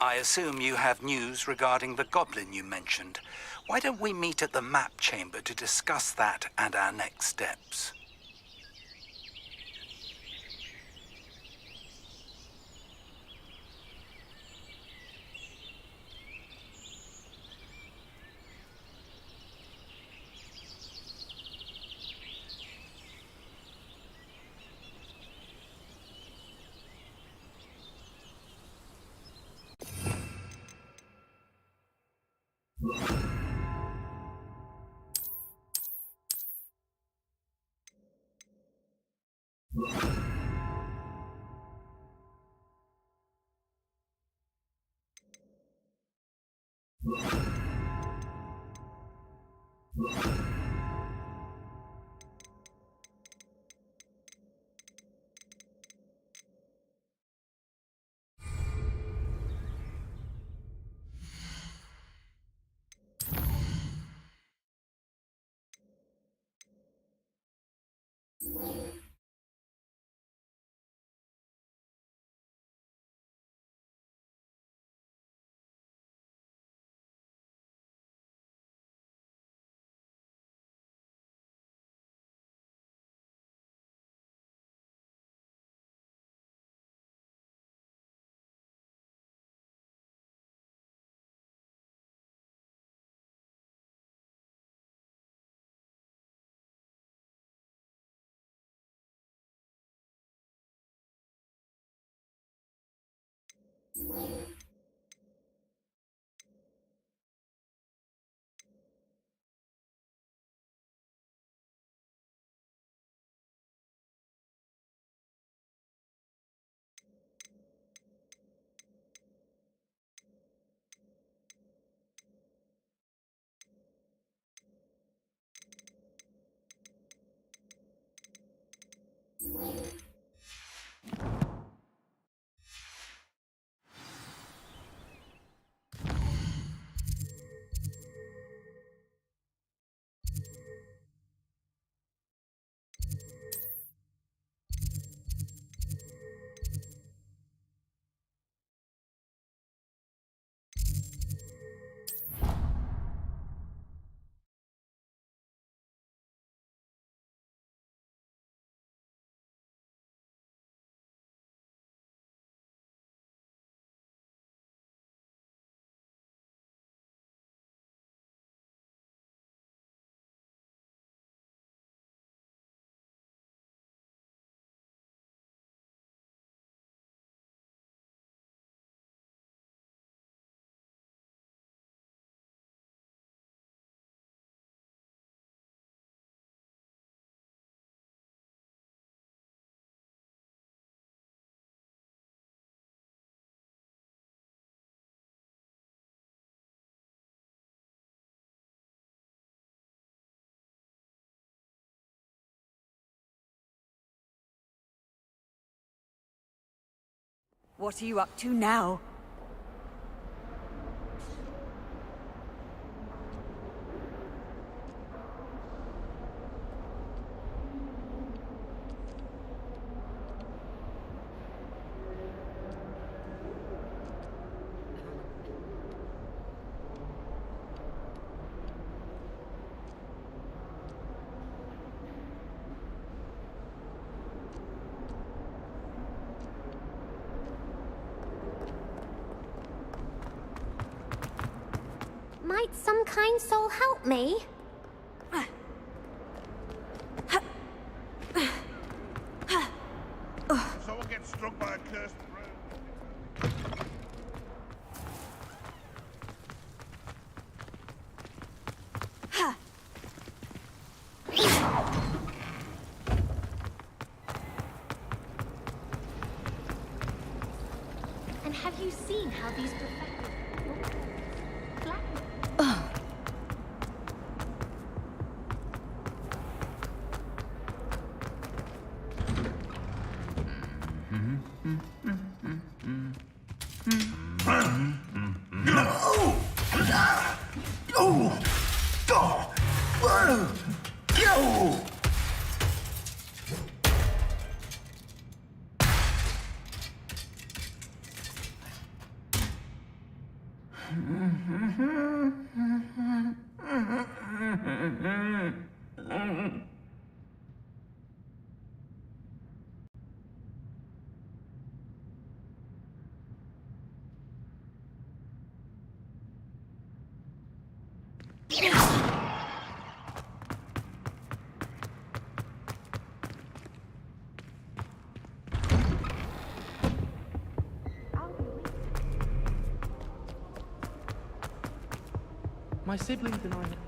I assume you have news regarding the goblin you mentioned. Why don't we meet at the map chamber to discuss that and our next steps? What are you up to now? Might some kind soul help me? Someone gets struck by a cursed road. And have you seen how these perfected black? My siblings and I...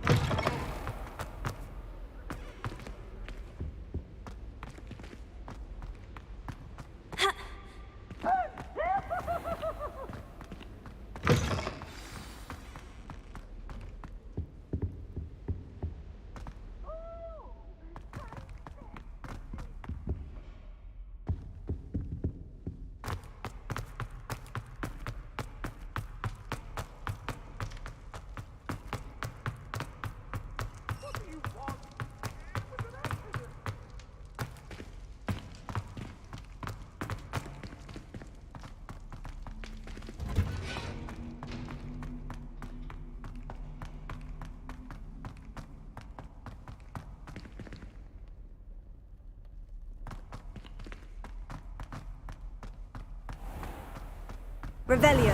Revelio.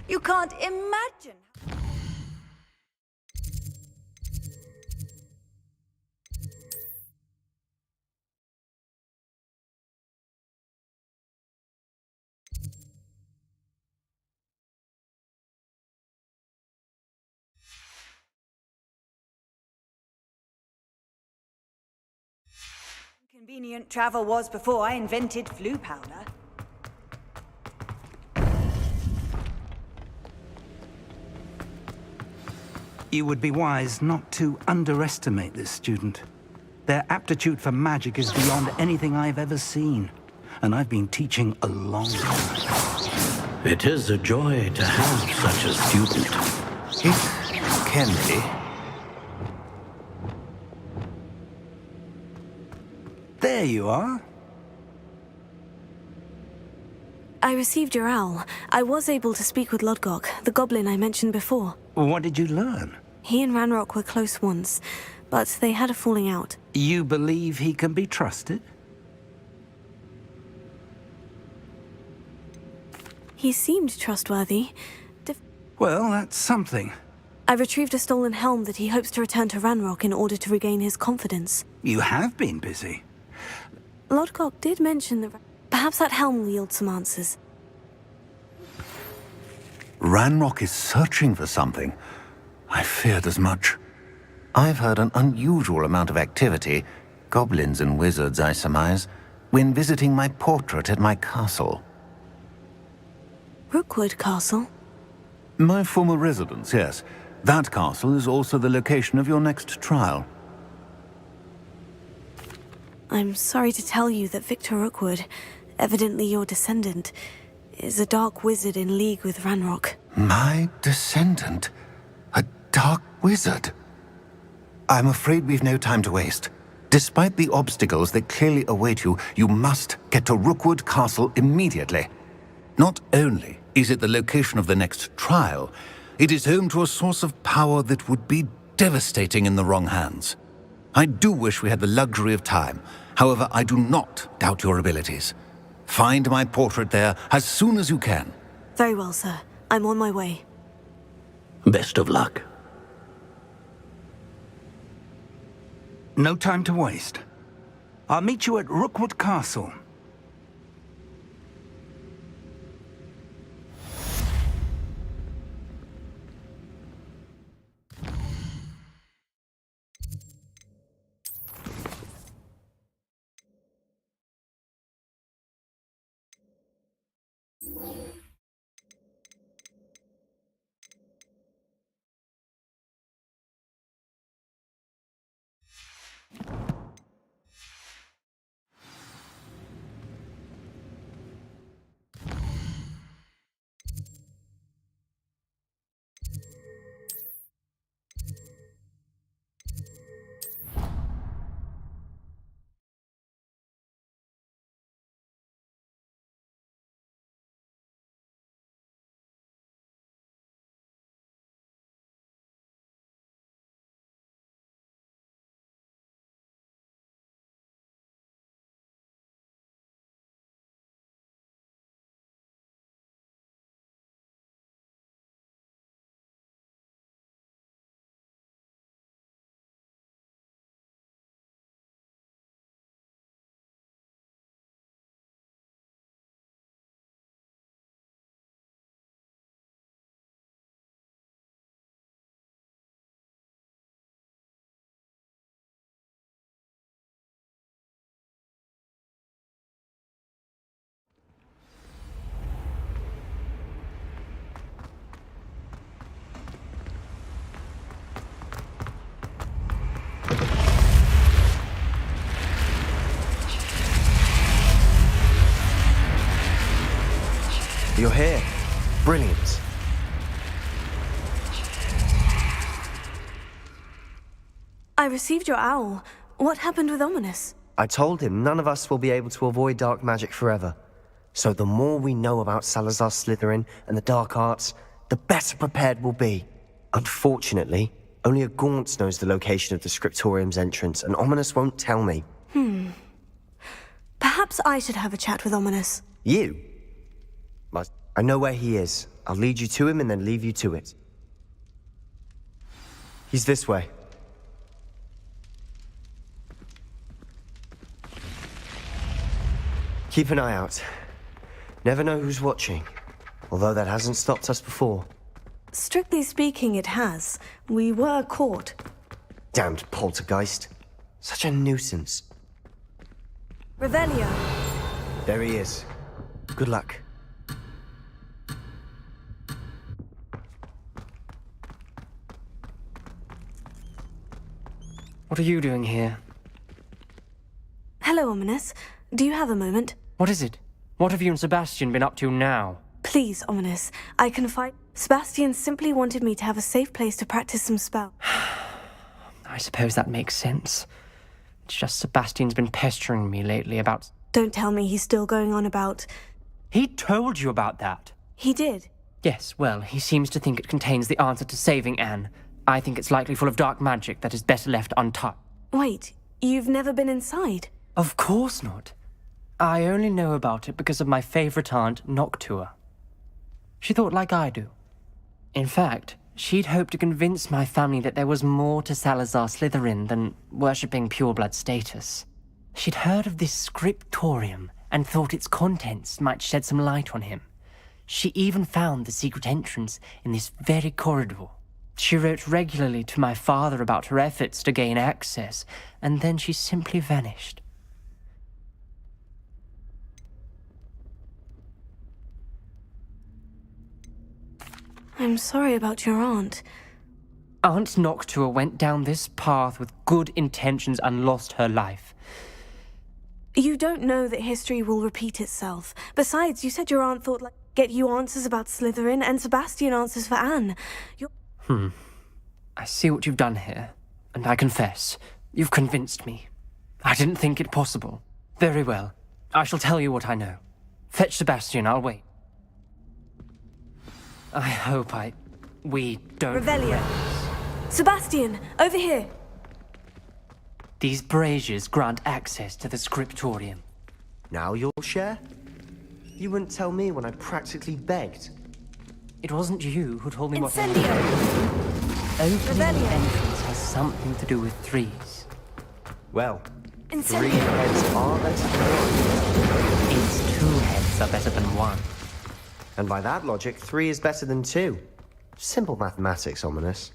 You can't imagine. Convenient travel was before I invented flu powder. You would be wise not to underestimate this student. Their aptitude for magic is beyond anything I've ever seen. And I've been teaching a long time. It is a joy to have such a student. It can be. There you are. I received your owl. I was able to speak with Lodgok, the goblin I mentioned before. What did you learn? He and Ranrock were close once, but they had a falling out. You believe he can be trusted? He seemed trustworthy. Well, that's something. I retrieved a stolen helm that he hopes to return to Ranrock in order to regain his confidence. You have been busy. Lodgok did mention that perhaps that helm will yield some answers. Ranrock is searching for something. I feared as much. I've heard an unusual amount of activity, goblins and wizards, I surmise, when visiting my portrait at my castle. Rookwood Castle? My former residence, yes. That castle is also the location of your next trial. I'm sorry to tell you that Victor Rookwood, evidently your descendant, is a dark wizard in league with Ranrock. My descendant? A dark wizard? I'm afraid we've no time to waste. Despite the obstacles that clearly await you, you must get to Rookwood Castle immediately. Not only is it the location of the next trial, it is home to a source of power that would be devastating in the wrong hands. I do wish we had the luxury of time. However, I do not doubt your abilities. Find my portrait there as soon as you can. Very well, sir. I'm on my way. Best of luck. No time to waste. I'll meet you at Rookwood Castle. here. Brilliant. I received your owl. What happened with Ominous? I told him none of us will be able to avoid dark magic forever. So the more we know about Salazar Slytherin and the dark arts, the better prepared we'll be. Unfortunately, only a Gaunt knows the location of the Scriptorium's entrance, and Ominous won't tell me. Perhaps I should have a chat with Ominous. You? But I know where he is. I'll lead you to him and then leave you to it. He's this way. Keep an eye out. Never know who's watching. Although that hasn't stopped us before. Strictly speaking, it has. We were caught. Damned poltergeist. Such a nuisance. Revelio. There he is. Good luck. What are you doing here? Hello, Ominous. Do you have a moment? What is it? What have you and Sebastian been up to now? Please, Ominous. I confide. Sebastian simply wanted me to have a safe place to practice some spells. I suppose that makes sense. It's just Sebastian's been pestering me lately about... Don't tell me he's still going on about... He told you about that? He did. Yes, well, he seems to think it contains the answer to saving Anne. I think it's likely full of dark magic that is better left untouched. Wait, you've never been inside? Of course not. I only know about it because of my favorite aunt, Noctua. She thought like I do. In fact, she'd hoped to convince my family that there was more to Salazar Slytherin than worshipping pureblood status. She'd heard of this scriptorium and thought its contents might shed some light on him. She even found the secret entrance in this very corridor. She wrote regularly to my father about her efforts to gain access, and then she simply vanished. I'm sorry about your aunt. Aunt Noctua went down this path with good intentions and lost her life. You don't know that history will repeat itself. Besides, you said your aunt thought get you answers about Slytherin and Sebastian answers for Anne. I see what you've done here, and I confess, you've convinced me. I didn't think it possible. Very well. I shall tell you what I know. Fetch Sebastian, I'll wait. I hope we don't... Revelio. Sebastian, over here. These braziers grant access to the scriptorium. Now you'll share? You wouldn't tell me when I practically begged. It wasn't you who told me what... Incendio. Opening the entrance has something to do with threes. Well, Incendio. 3 heads are better than 1. Its 2 heads are better than 1. And by that logic, 3 is better than 2. Simple mathematics, Ominous.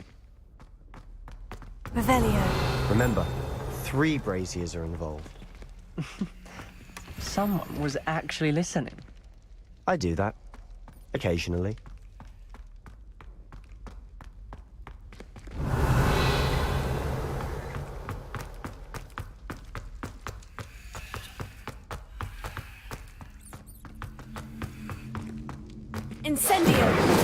Revelio. Remember, 3 braziers are involved. Someone was actually listening. I do that. Occasionally. Incendio.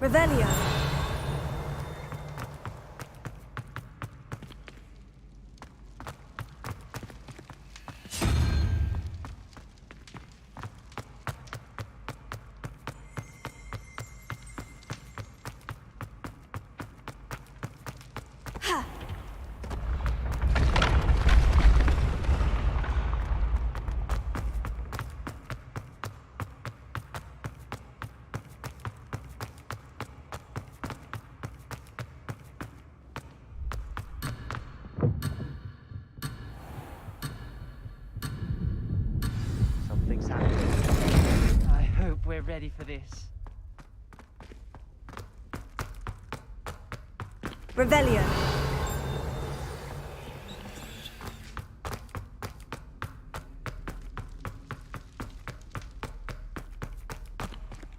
Revelio. Something's happening. I hope we're ready for this. Revelio.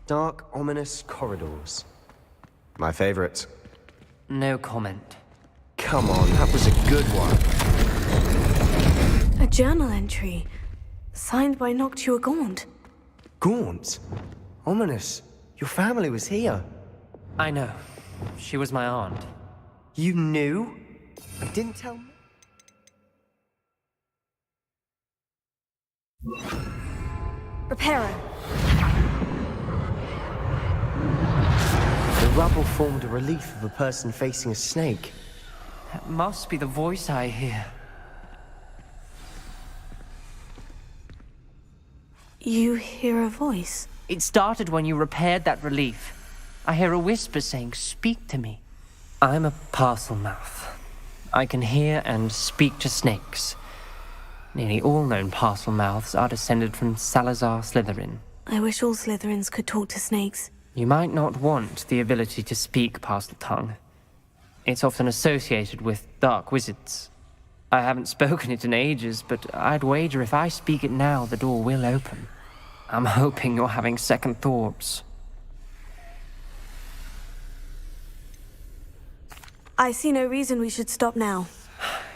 Dark, ominous corridors. My favorite. No comment. Come on, that was a good one. A journal entry. Signed by Noctua Gaunt. Gaunt? Ominous. Your family was here. I know. She was my aunt. You knew? And didn't tell me? Reparo. The rubble formed a relief of a person facing a snake. That must be the voice I hear. You hear a voice? It started when you repaired that relief. I hear a whisper saying, "Speak to me." I'm a parcel mouth. I can hear and speak to snakes. Nearly all known parcel mouths are descended from Salazar Slytherin. I wish all Slytherins could talk to snakes. You might not want the ability to speak parcel tongue. It's often associated with dark wizards. I haven't spoken it in ages, but I'd wager if I speak it now, the door will open. I'm hoping you're having second thoughts. I see no reason we should stop now.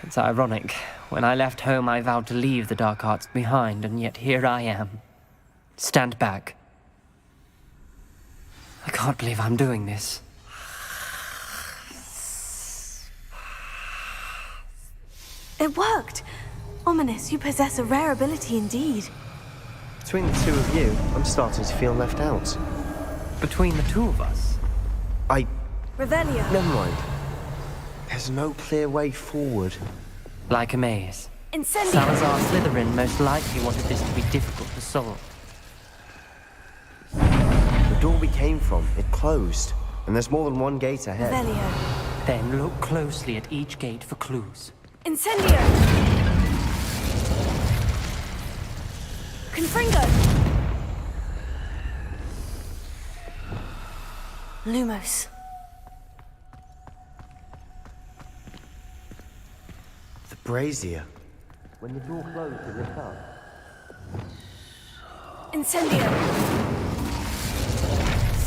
It's ironic. When I left home, I vowed to leave the dark arts behind, and yet here I am. Stand back. I can't believe I'm doing this. It worked! Ominous, you possess a rare ability indeed. Between the two of you, I'm starting to feel left out. Between the two of us? Revelio. Never mind. There's no clear way forward. Like a maze. Incendio. Salazar Slytherin most likely wanted this to be difficult to solve. The door we came from, it closed. And there's more than one gate ahead. Revelio. Then look closely at each gate for clues. Incendio. Confringo. Lumos. The brazier. When the door closed, it lit up. Incendio.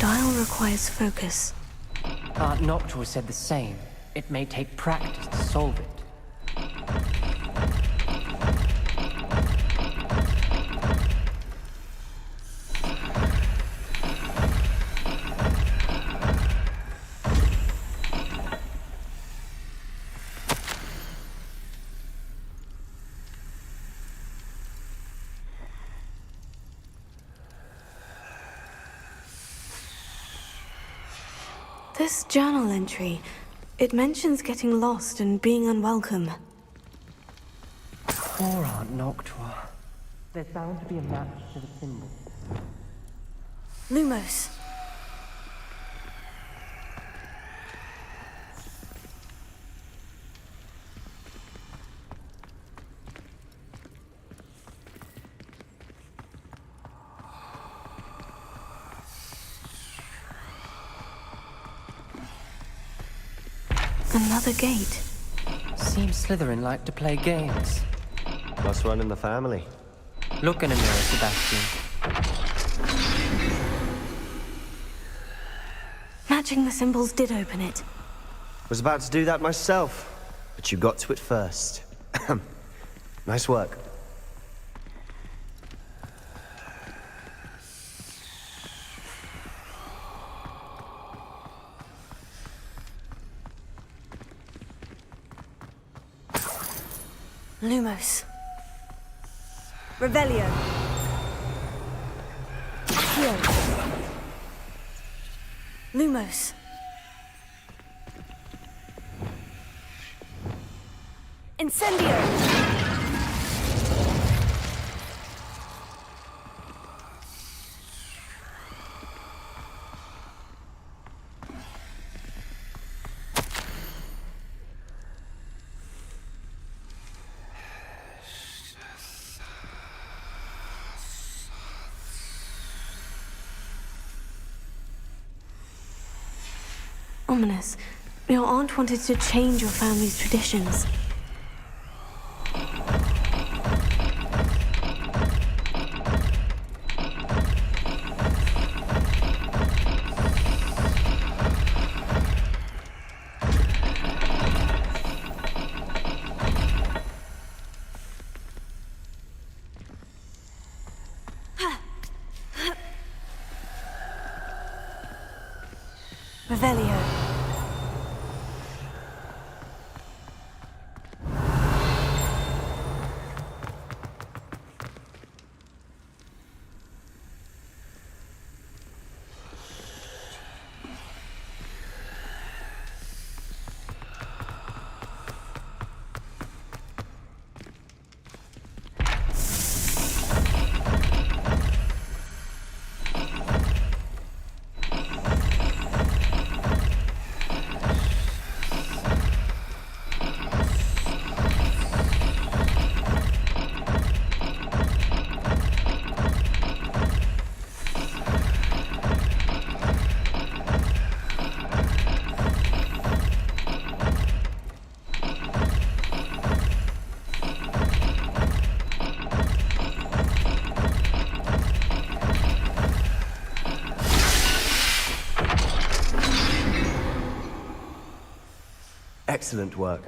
Dial requires focus. Aunt Noctua said the same. It may take practice to solve it. This journal entry, it mentions getting lost and being unwelcome. Poor Aunt Noctua. There's bound to be a match to the symbol. Lumos. Another gate. Seems Slytherin like to play games. Must run in the family. Look in a mirror, Sebastian. Matching the symbols did open it. Was about to do that myself, but you got to it first. Nice work. Lumos. Revelio. Heal. Lumos. Incendio. Ominous. Your aunt wanted to change your family's traditions. Revelio. Excellent work.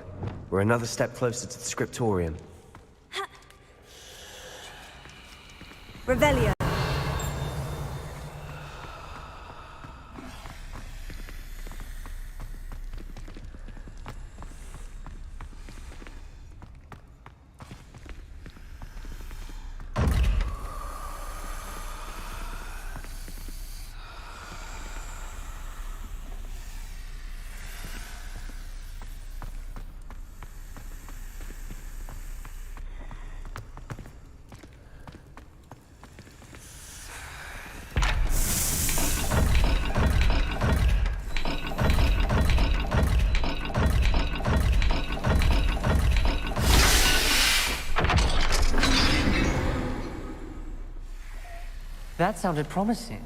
We're another step closer to the scriptorium. Revelio. That sounded promising.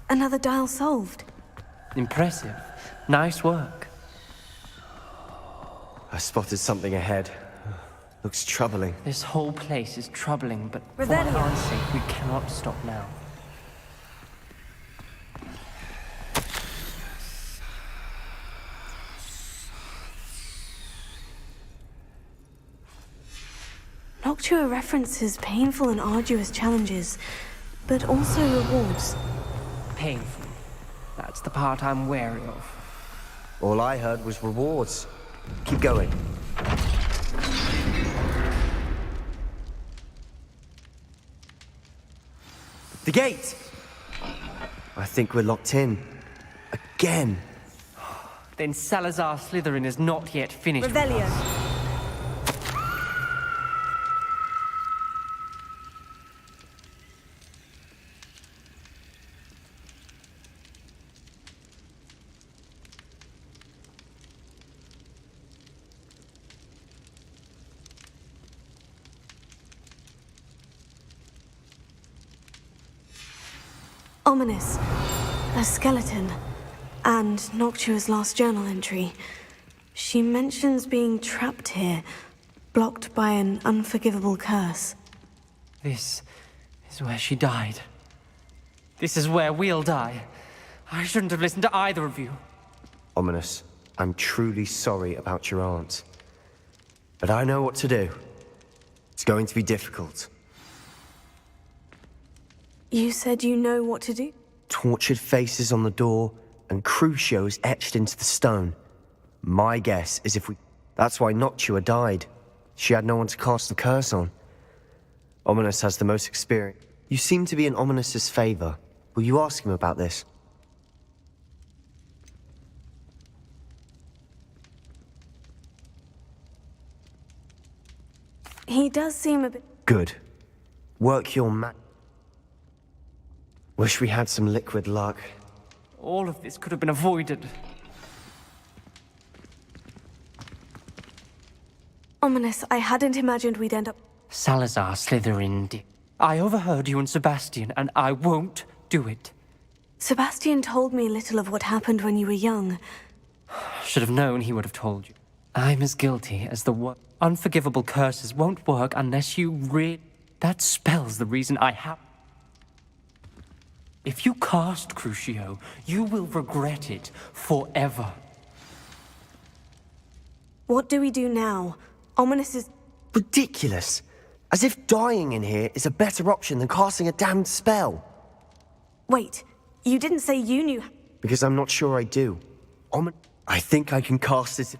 Another dial solved. Impressive. Nice work. I spotted something ahead. Looks troubling. This whole place is troubling, but for Revelio. our sake, we cannot stop now. Noctua references painful and arduous challenges, but also rewards. Painful. That's the part I'm wary of. All I heard was rewards. Keep going. The gate! I think we're locked in. Again. Then Salazar Slytherin is not yet finished with Revelio. us. Ominous. A skeleton. And Noctua's last journal entry. She mentions being trapped here, blocked by an unforgivable curse. This is where she died. This is where we'll die. I shouldn't have listened to either of you. Ominous, I'm truly sorry about your aunt. But I know what to do. It's going to be difficult. You said you know what to do? Tortured faces on the door, and Crucios etched into the stone. My guess is if we... That's why Noctua died. She had no one to cast the curse on. Ominous has the most experience. You seem to be in Ominous's favor. Will you ask him about this? He does seem a bit... Good. Work your Wish we had some liquid luck. All of this could have been avoided. Ominous, I hadn't imagined we'd end up... Salazar Slytherin. I overheard you and Sebastian, and I won't do it. Sebastian told me little of what happened when you were young, Should have known he would have told you. I'm as guilty as the unforgivable curses won't work unless you That spell's the reason I have... If you cast Crucio, you will regret it forever. What do we do now? Ominous is... Ridiculous. As if dying in here is a better option than casting a damned spell. Wait, you didn't say you knew... Because I'm not sure I do. I think I can cast it...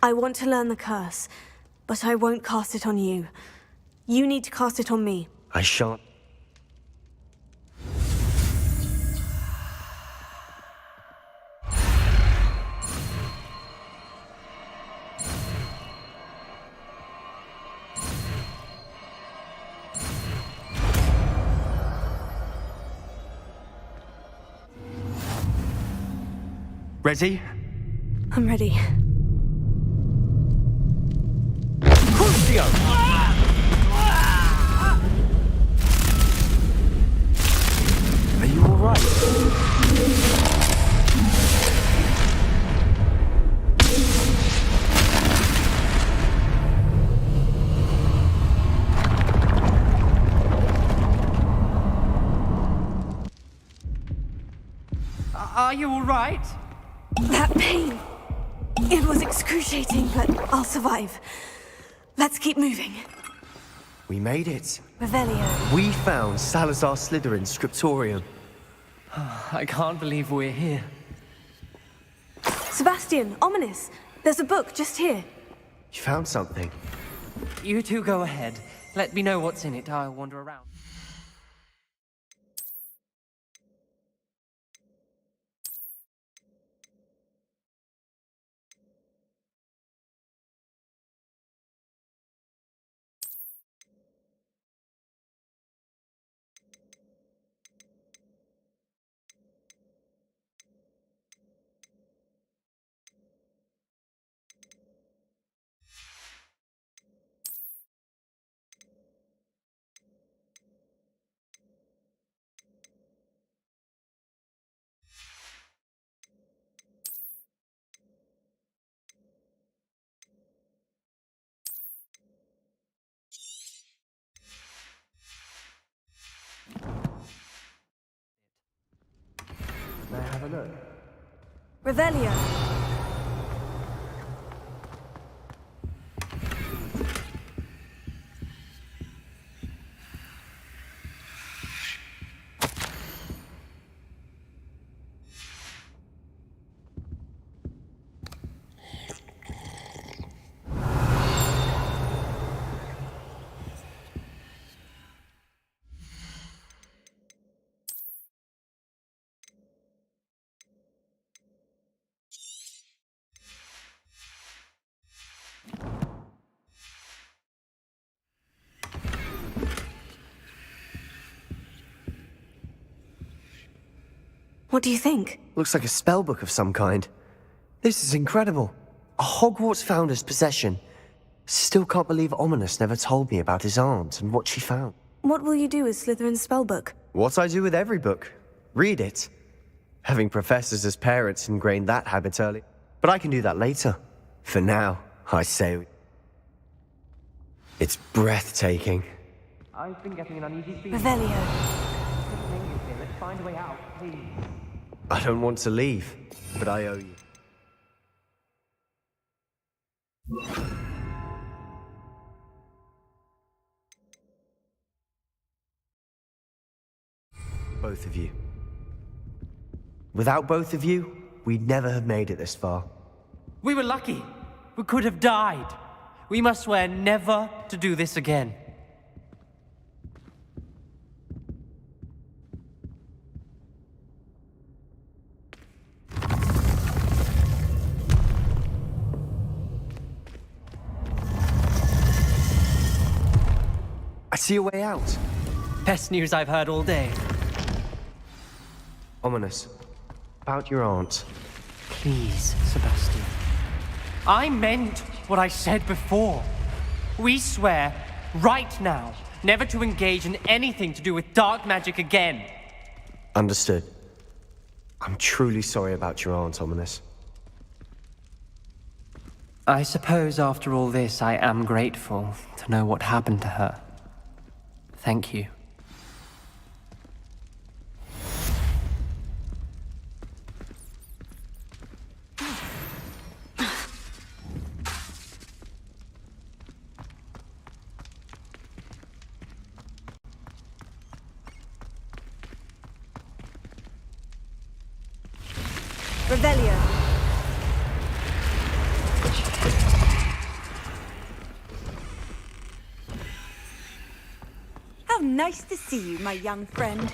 I want to learn the curse, but I won't cast it on you. You need to cast it on me. I shan't. Ready? I'm ready. Crucio! Are you all right? Are you all right? That pain. It was excruciating, but I'll survive. Let's keep moving. We made it. Revelio. We found Salazar Slytherin's scriptorium. I can't believe we're here. Sebastian, Ominous. There's a book just here. You found something. You two go ahead. Let me know what's in it. I'll wander around. May I have a look? Revelio. What do you think? Looks like a spellbook of some kind. This is incredible. A Hogwarts founder's possession. Still can't believe Ominous never told me about his aunt and what she found. What will you do with Slytherin's spellbook? What I do with every book. Read it. Having professors as parents ingrained that habit early. But I can do that later. For now, I say... It's breathtaking. I've been getting an uneasy feeling. Revelio. Let's find a way out, please. I don't want to leave, but I owe you. Both of you. Without both of you, we'd never have made it this far. We were lucky. We could have died. We must swear never to do this again. I see a way out. Best news I've heard all day. Ominous. About your aunt. Please, Sebastian. I meant what I said before. We swear, right now, never to engage in anything to do with dark magic again. Understood. I'm truly sorry about your aunt, Ominous. I suppose after all this, I am grateful to know what happened to her. Thank you. Revelio. How nice to see you, my young friend.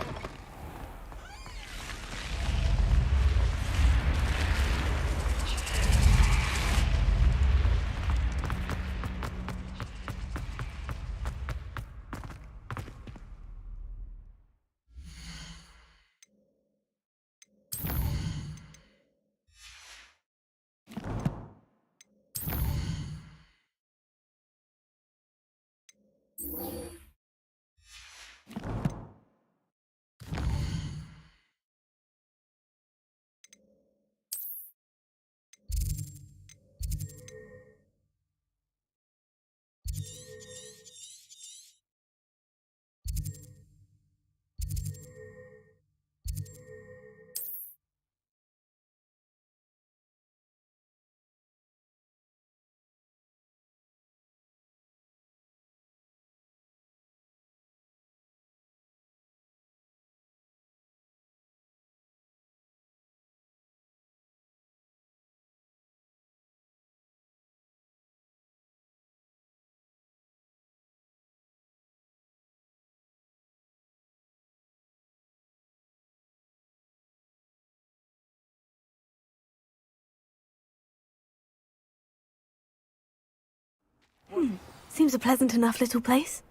Seems a pleasant enough little place.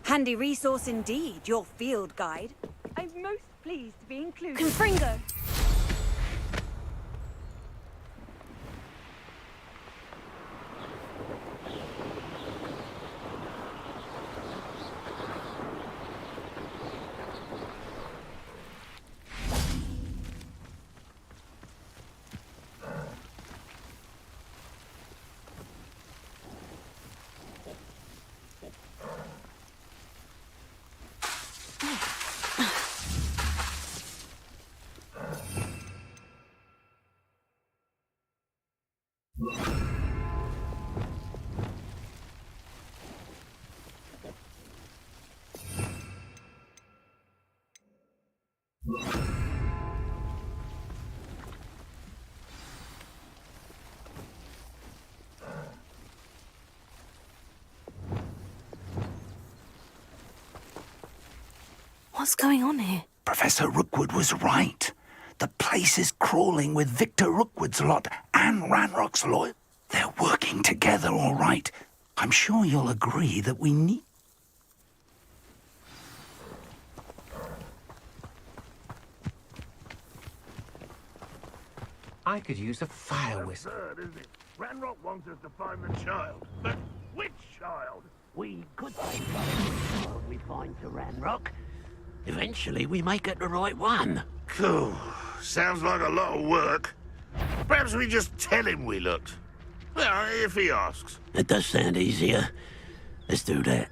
Handy resource indeed, your field guide. I'm most pleased to be included. Confringo. What's going on here? Professor Rookwood was right. The place is crawling with Victor Rookwood's lot and Ranrock's lawyer. They're working together, all right. I'm sure you'll agree that we need... I could use a fire whistle. Absurd, isn't it? Ranrock wants us to find the child. But which child? We could take what we find to Ranrock. Eventually, we may get the right one. Cool. Sounds like a lot of work. Perhaps we just tell him we looked. Well, if he asks. It does sound easier. Let's do that.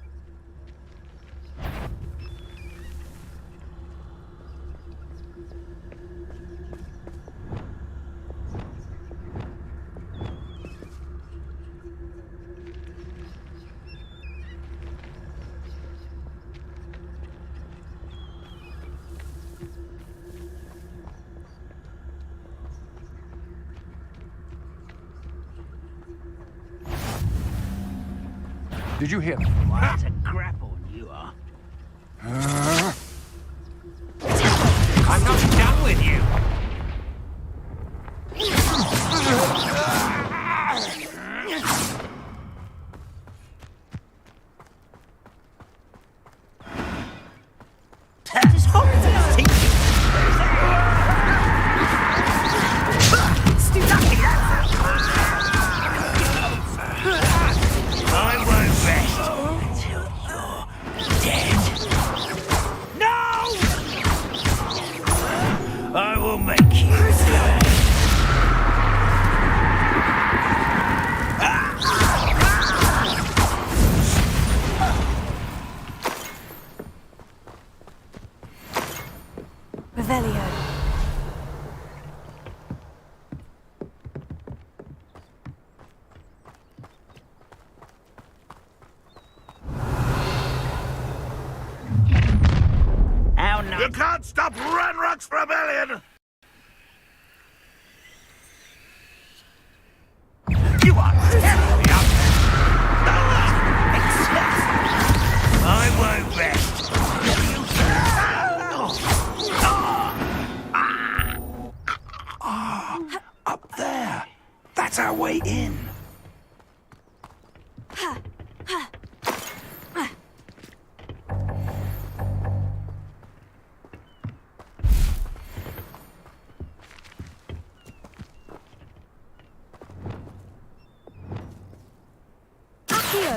Did you hear me? What a grapple you are. I'm not done with you! Does Horowitz teach you? I won't rest until you're dead. No! I will make you do it. Revelio. How nice. You can't stop Ranrock's rebellion! You are terribly up. I won't rest. Up there. That's our way in. Accio.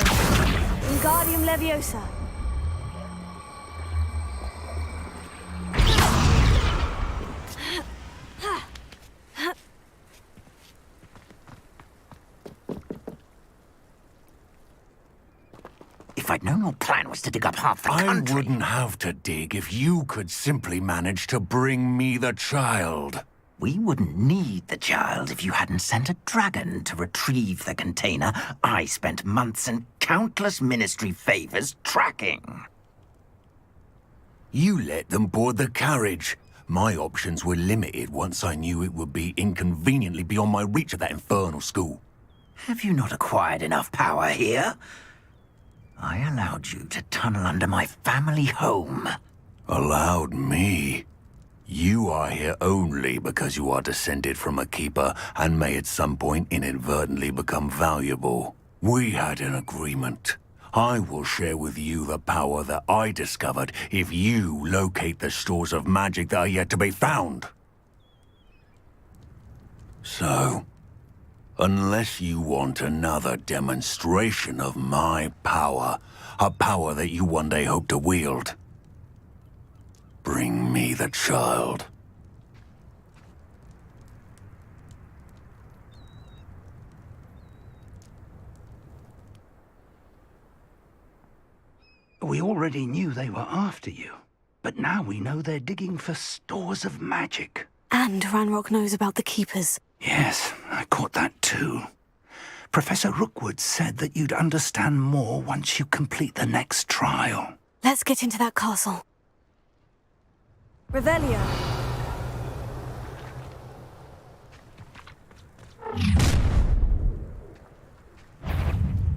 Wingardium Leviosa. If I'd known your plan was to dig up half the I country... wouldn't have to dig if you could simply manage to bring me the child. We wouldn't need the child if you hadn't sent a dragon to retrieve the container I spent months and countless ministry favors tracking. You let them board the carriage. My options were limited once I knew it would be inconveniently beyond my reach at that infernal school. Have you not acquired enough power here? I allowed you to tunnel under my family home. Allowed me? You are here only because you are descended from a keeper and may at some point inadvertently become valuable. We had an agreement. I will share with you the power that I discovered if you locate the stores of magic that are yet to be found. So, unless you want another demonstration of my power, a power that you one day hope to wield, bring me the child. We already knew they were after you, but now we know they're digging for stores of magic. And Ranrock knows about the Keepers. Yes, I caught that too. Professor Rookwood said that you'd understand more once you complete the next trial. Let's get into that castle. Revelio.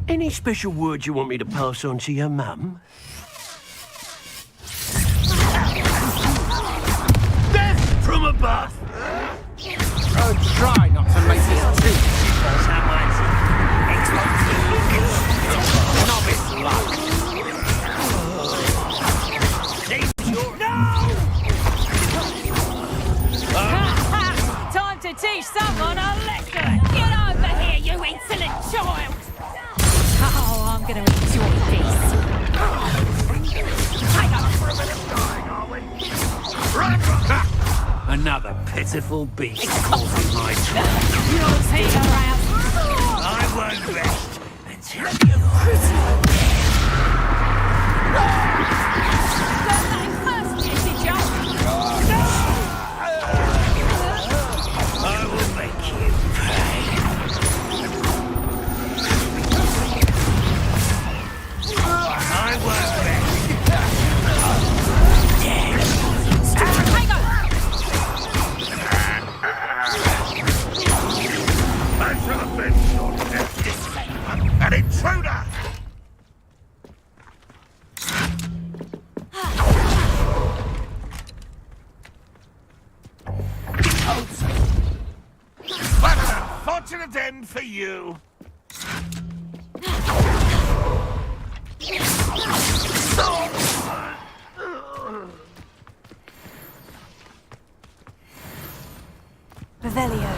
Any special words you want me to pass on to your mum? Death from above! Oh, try not to make this too Someone's novice luck. time to teach someone a lesson. Get over here, you insolent child! Oh, I'm gonna eat your dick. Another pitiful beast causing my trouble. You'll see her out. I won't rest until you... I will make you pay. I won't rest. I shall avenge your death. An intruder! What an unfortunate end for you! Revelio.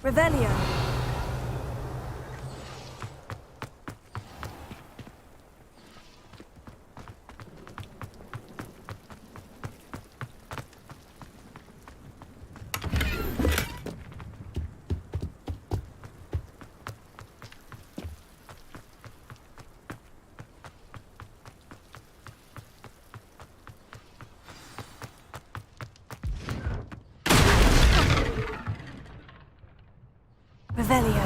Revelio. Revelio.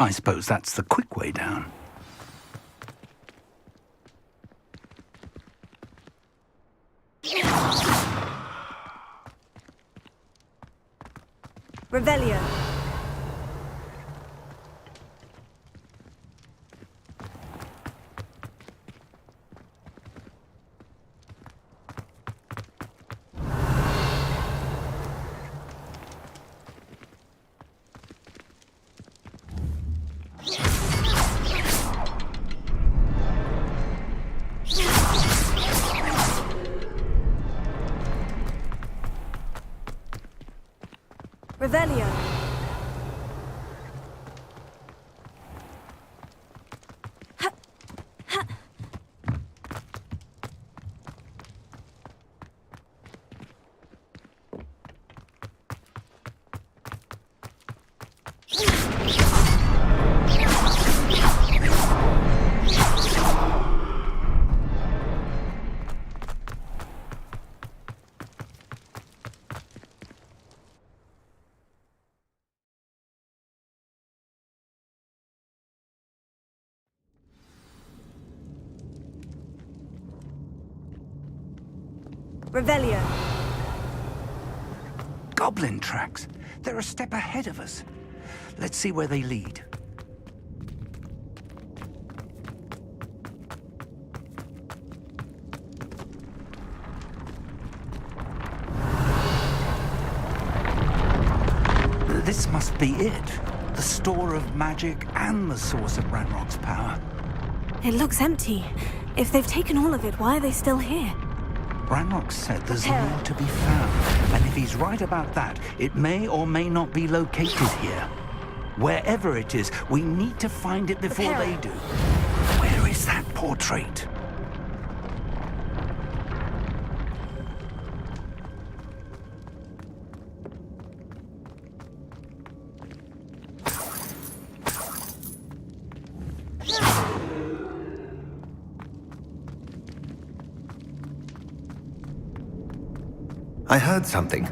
I suppose that's the quick way down. Revelio. Revelio. Revelio. Goblin tracks. They're a step ahead of us. Let's see where they lead. This must be it. The store of magic and the source of Ranrock's power. It looks empty. If they've taken all of it, why are they still here? Ranrock said there's more to be found, and if he's right about that, it may or may not be located here. Wherever it is, we need to find it before they do. Where is that portrait? I heard something.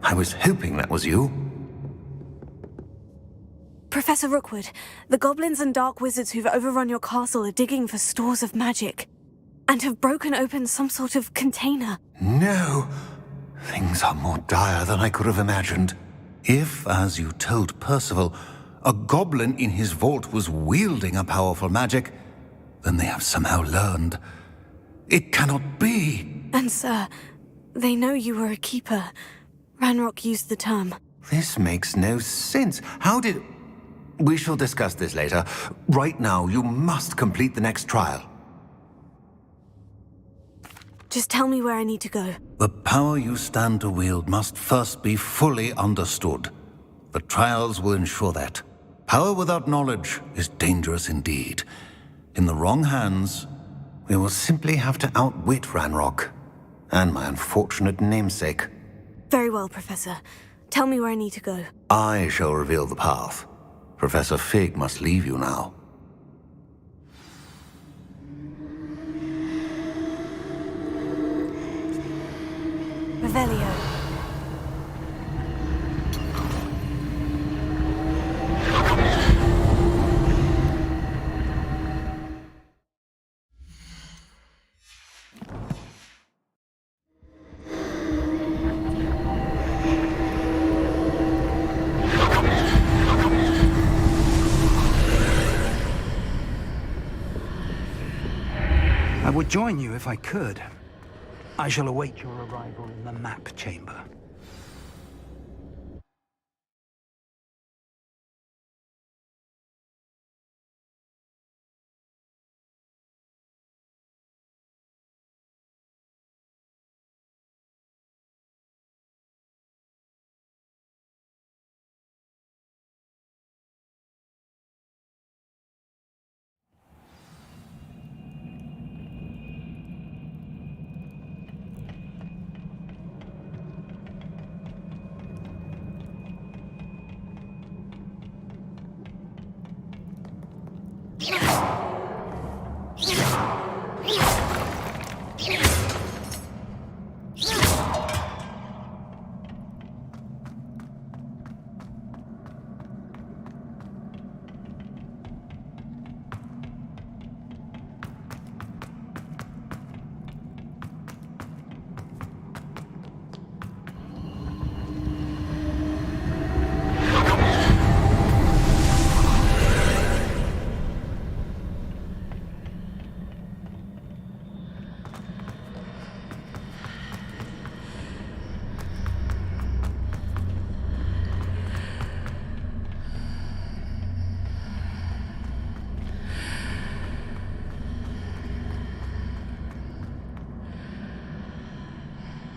I was hoping that was you. Professor Rookwood, the goblins and dark wizards who've overrun your castle are digging for stores of magic and have broken open some sort of container. No. Things are more dire than I could have imagined. If, as you told Percival, a goblin in his vault was wielding a powerful magic, Then they have somehow learned. It cannot be! And sir, they know you were a keeper. Ranrock used the term. This makes no sense. How did... We shall discuss this later. Right now, you must complete the next trial. Just tell me where I need to go. The power you stand to wield must first be fully understood. The trials will ensure that. Power without knowledge is dangerous indeed. In the wrong hands, we will simply have to outwit Ranrock and my unfortunate namesake. Very well, Professor. Tell me where I need to go. I shall reveal the path. Professor Fig must leave you now. Revelio. I would join you if I could. I shall await your arrival in the map chamber.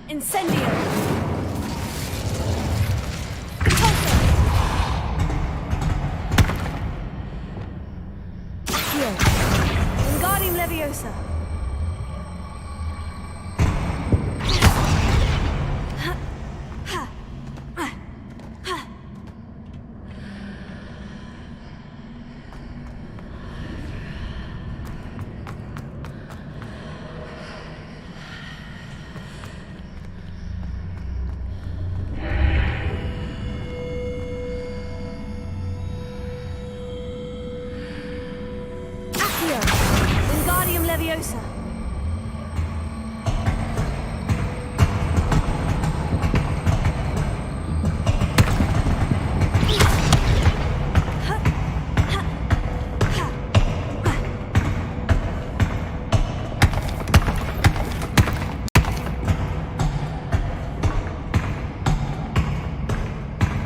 Incendio! Accio! Wingardium Leviosa! Wingardium Leviosa.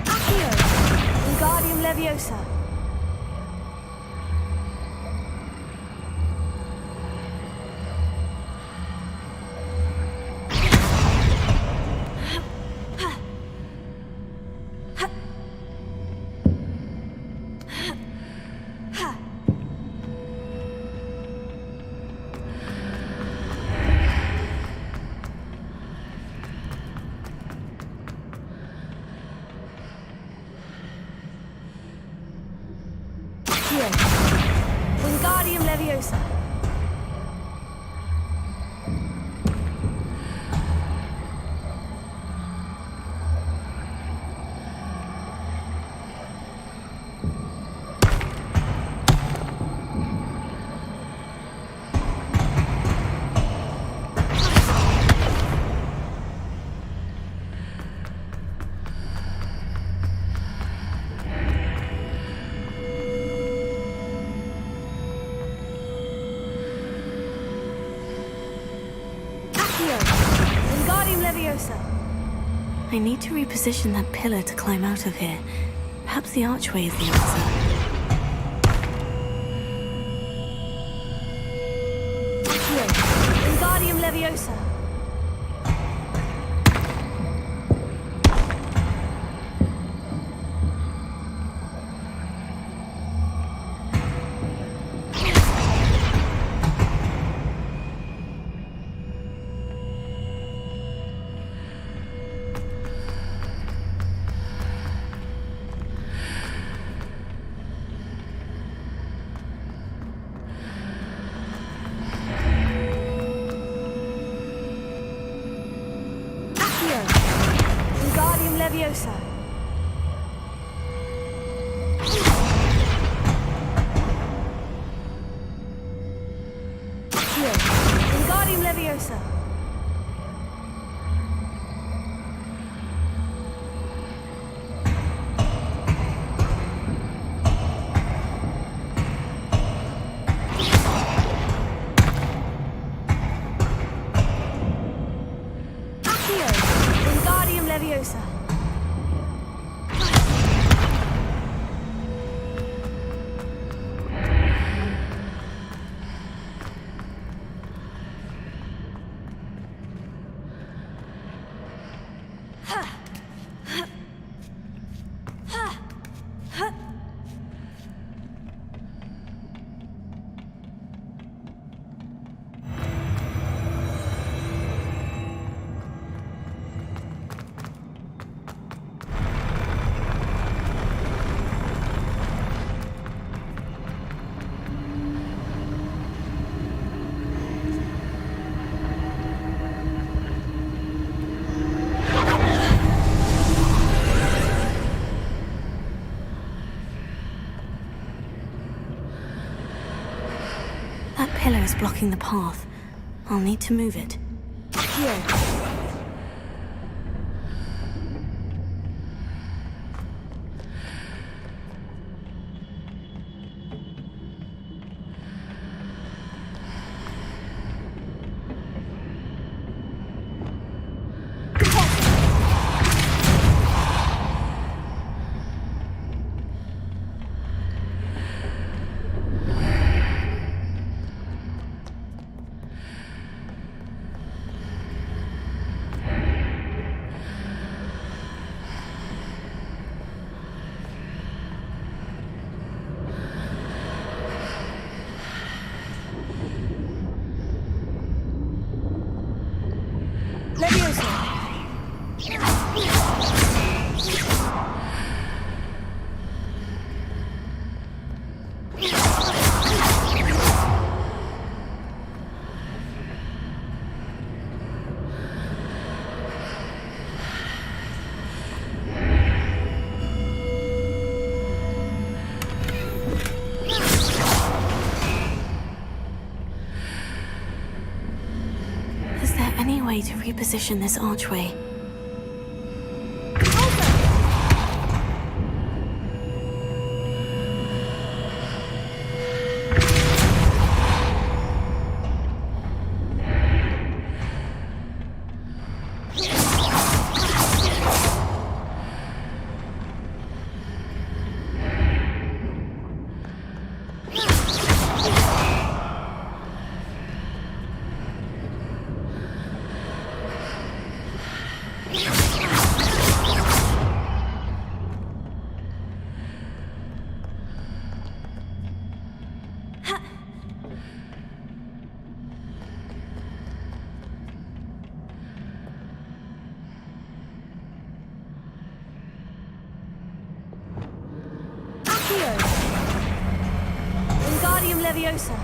Accio. Wingardium Leviosa. Wingardium Leviosa. I need to reposition that pillar to climb out of here. Perhaps the archway is the answer. Accio. Wingardium Leviosa. Wingardium Leviosa. Accio. Wingardium Leviosa. Accio. Wingardium Leviosa. That pillar is blocking the path. I'll need to move it. Accio. Is there any way to reposition this archway? Wingardium Leviosa.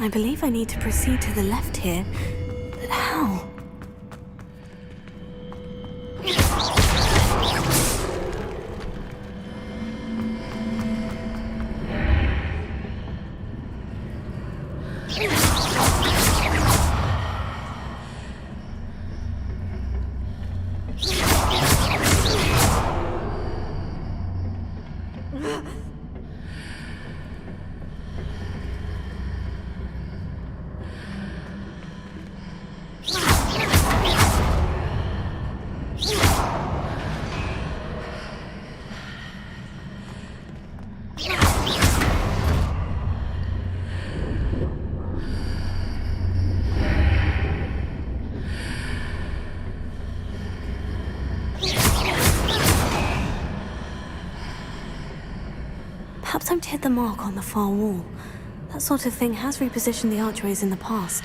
I believe I need to proceed to the left here. But how? Perhaps I've hit the mark on the far wall. That sort of thing has repositioned the archways in the past.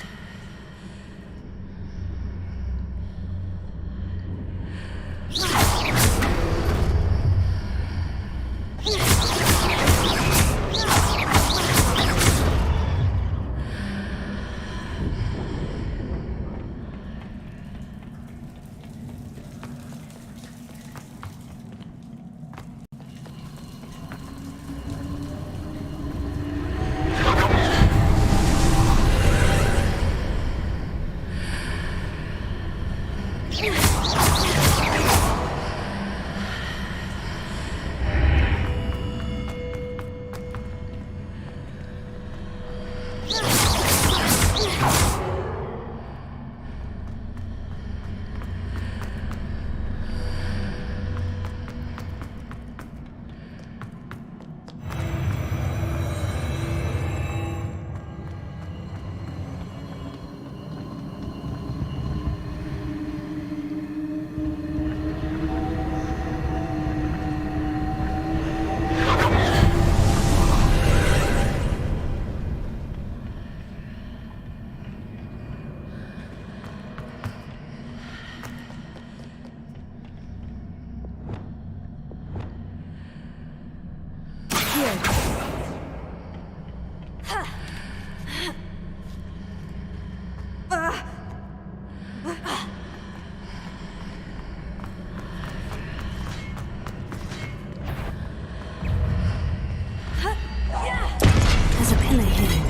There's a pillar here,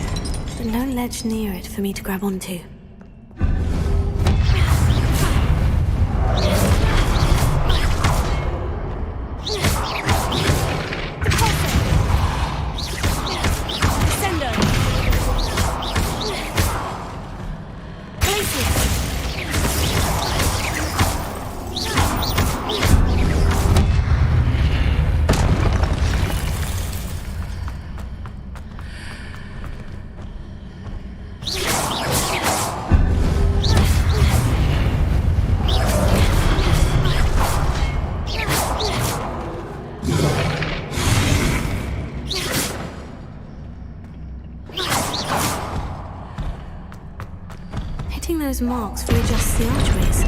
but no ledge near it for me to grab onto. Those marks readjust the archways.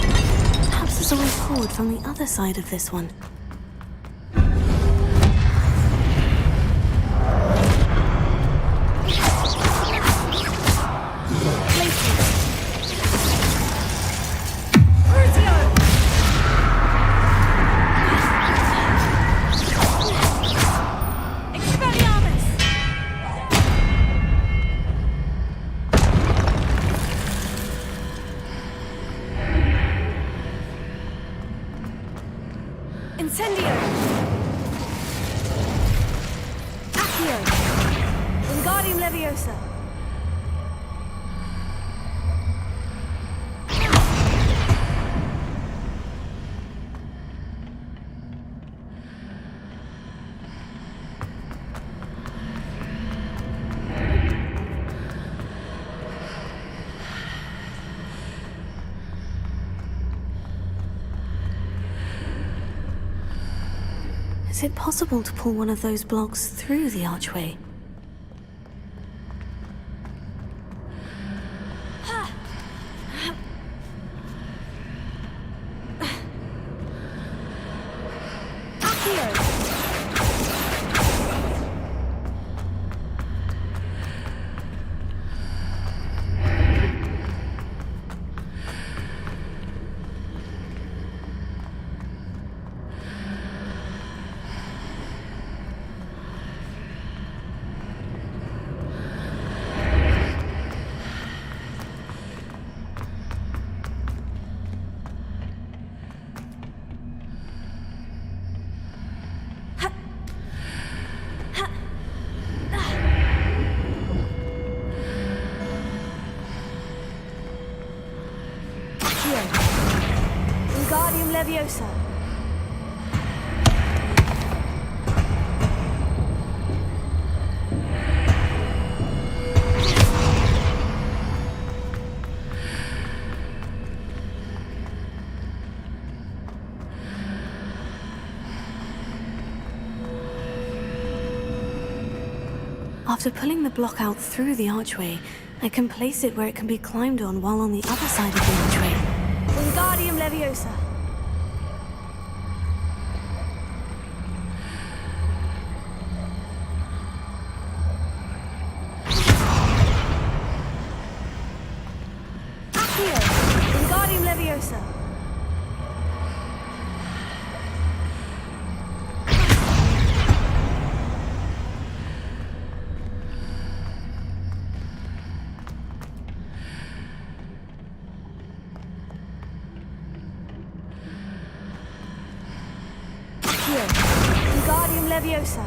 Perhaps there's a way forward from the other side of this one. Is it possible to pull one of those blocks through the archway? Leviosa. After pulling the block out through the archway, I can place it where it can be climbed on while on the other side of the archway. Wingardium Leviosa. Accio. Wingardium Leviosa. Wingardium Leviosa.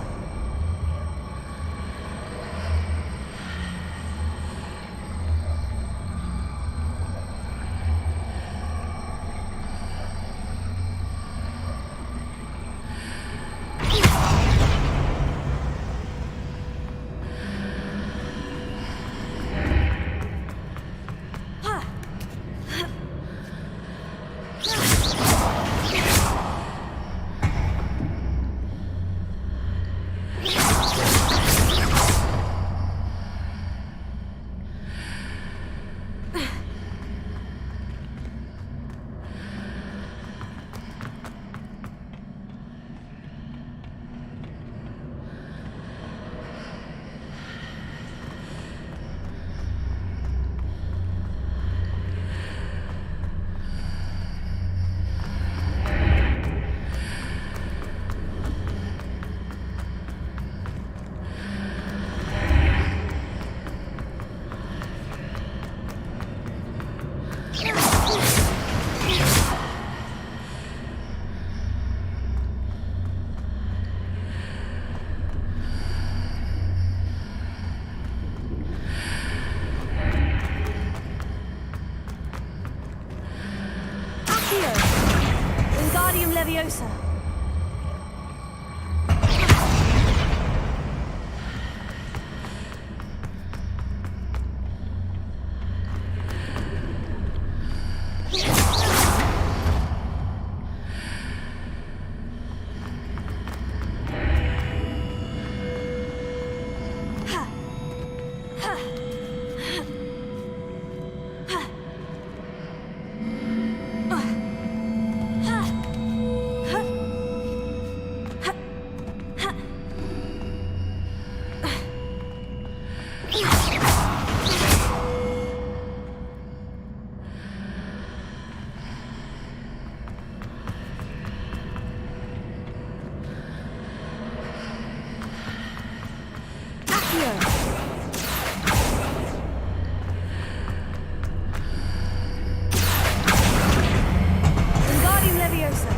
Wingardium Leviosa. Wingardium Leviosa.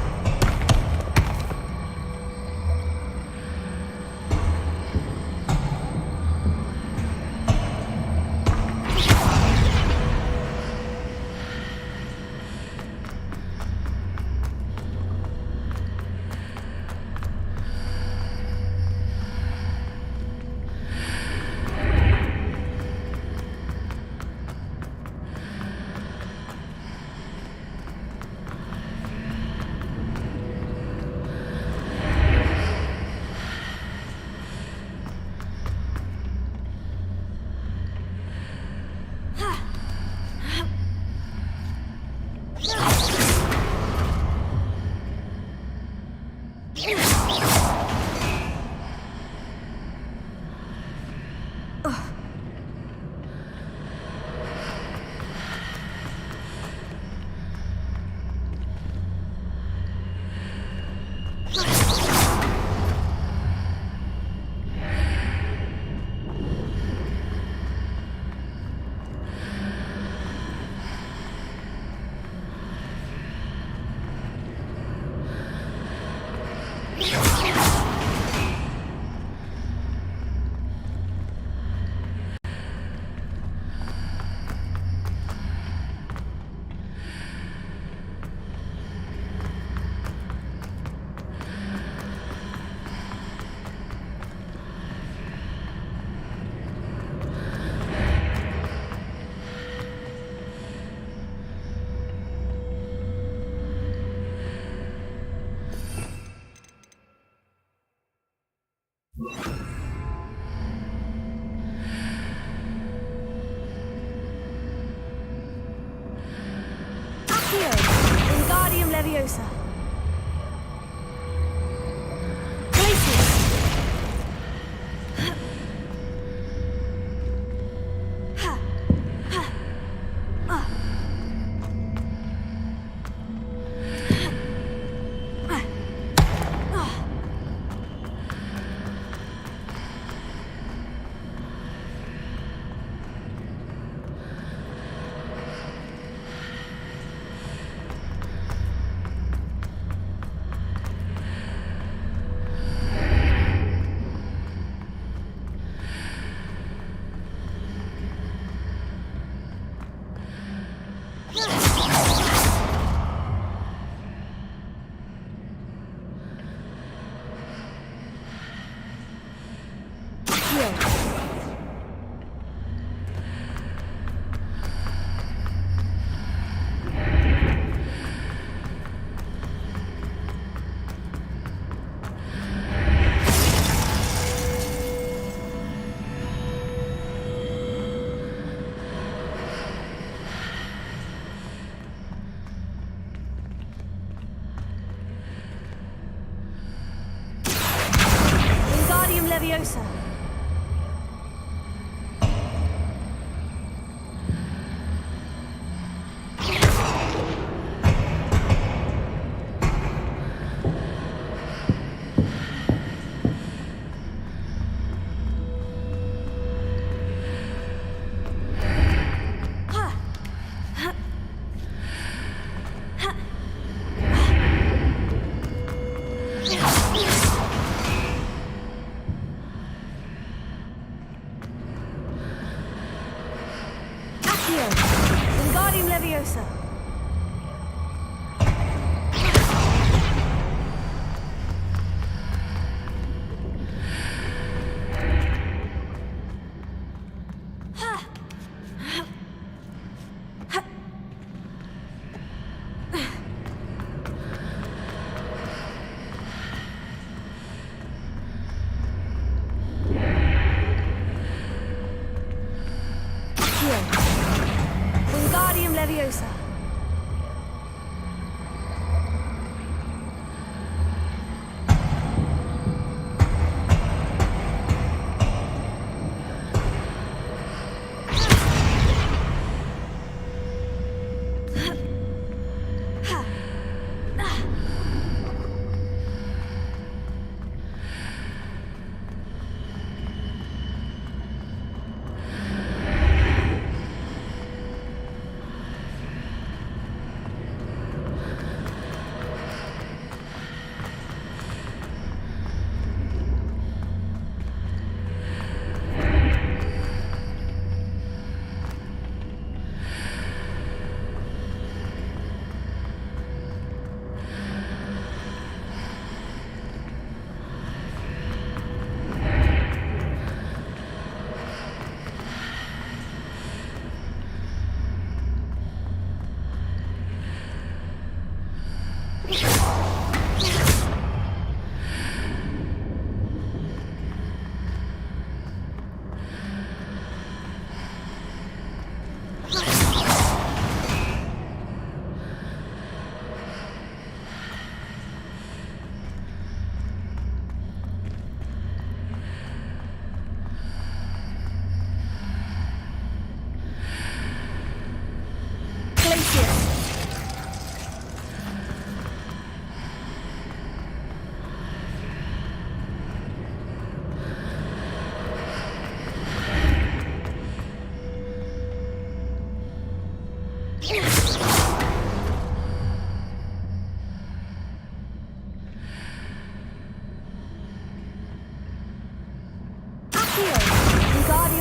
Leviosa. Glacius. Leviosa. Leviosa. Leviosa.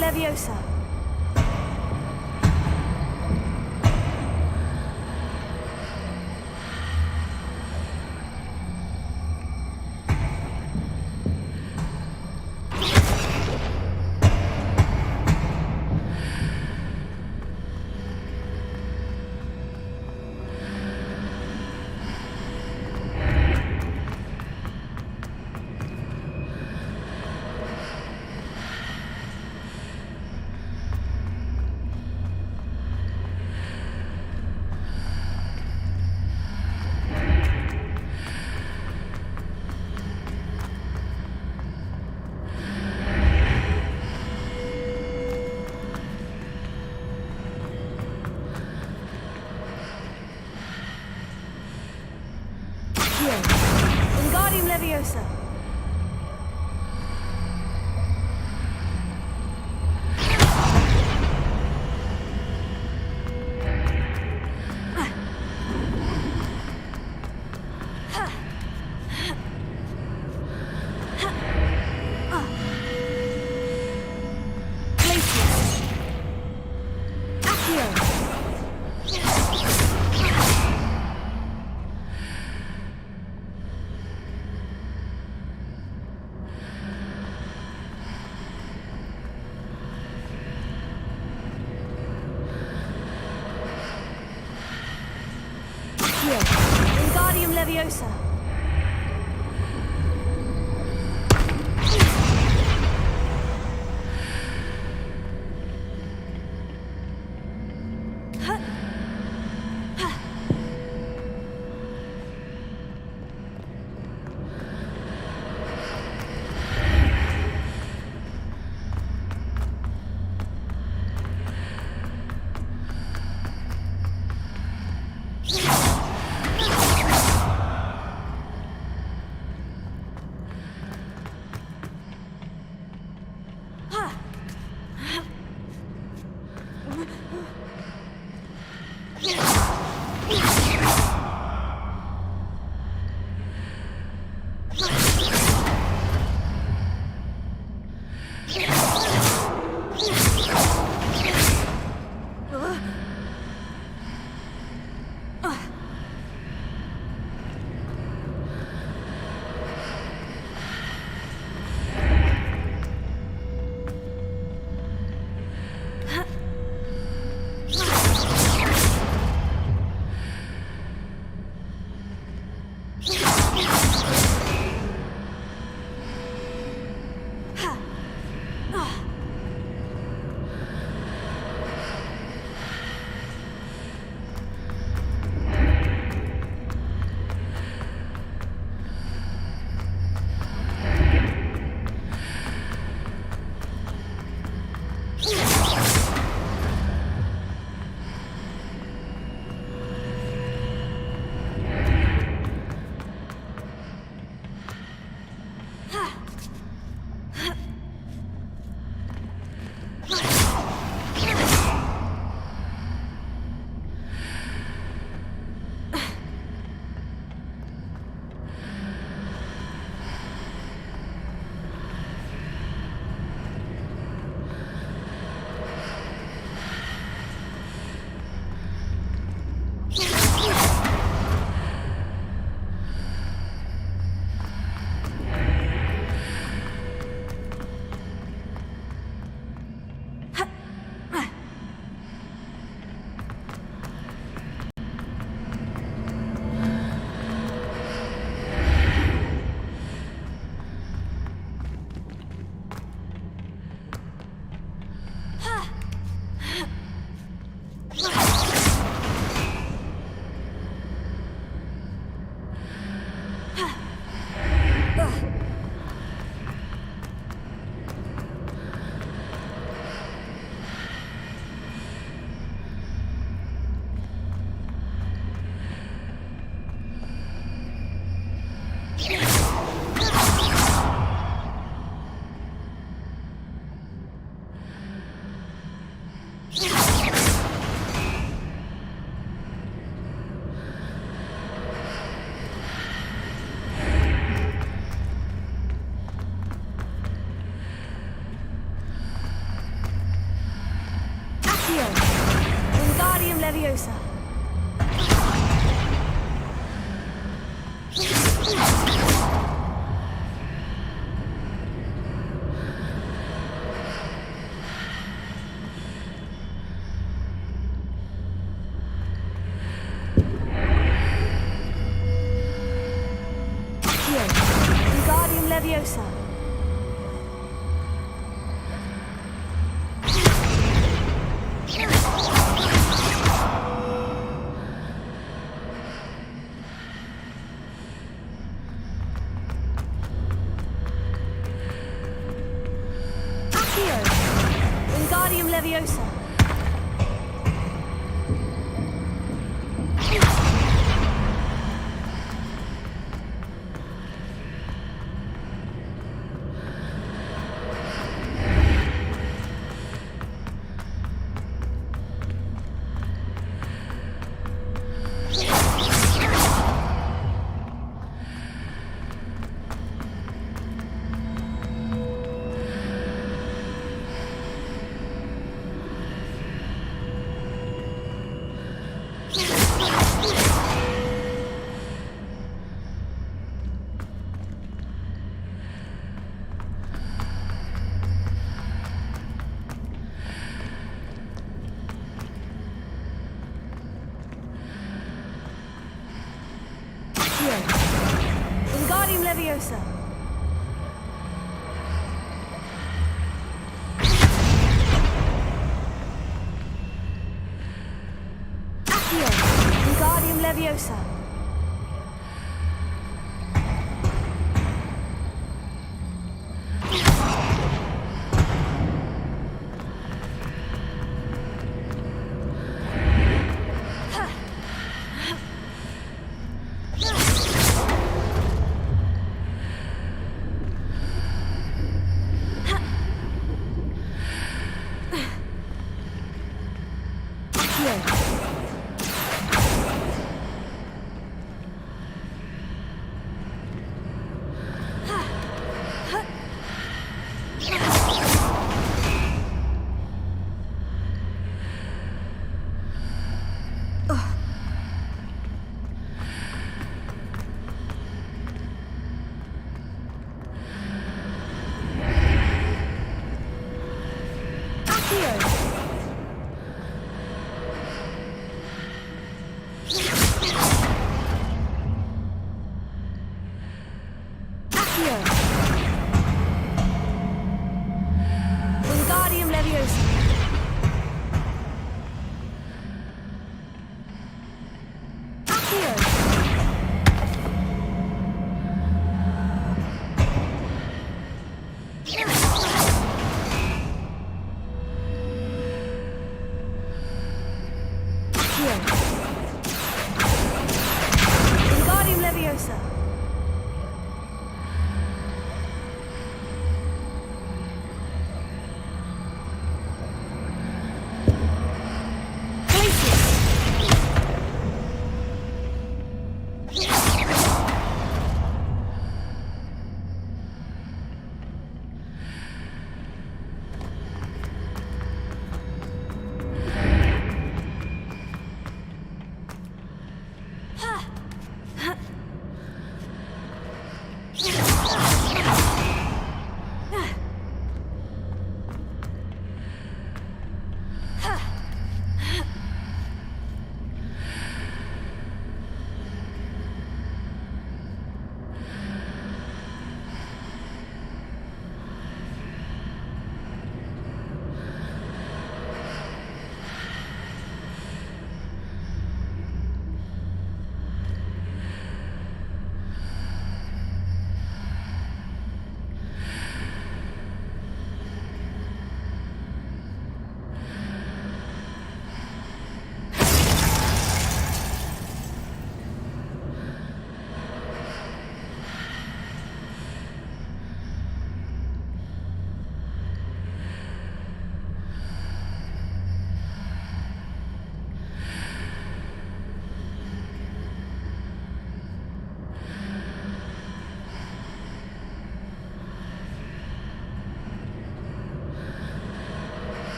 Leviosa. Leviosa. Leviosa. Wingardium Leviosa. Wingardium Leviosa. Leviosa.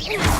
Protego!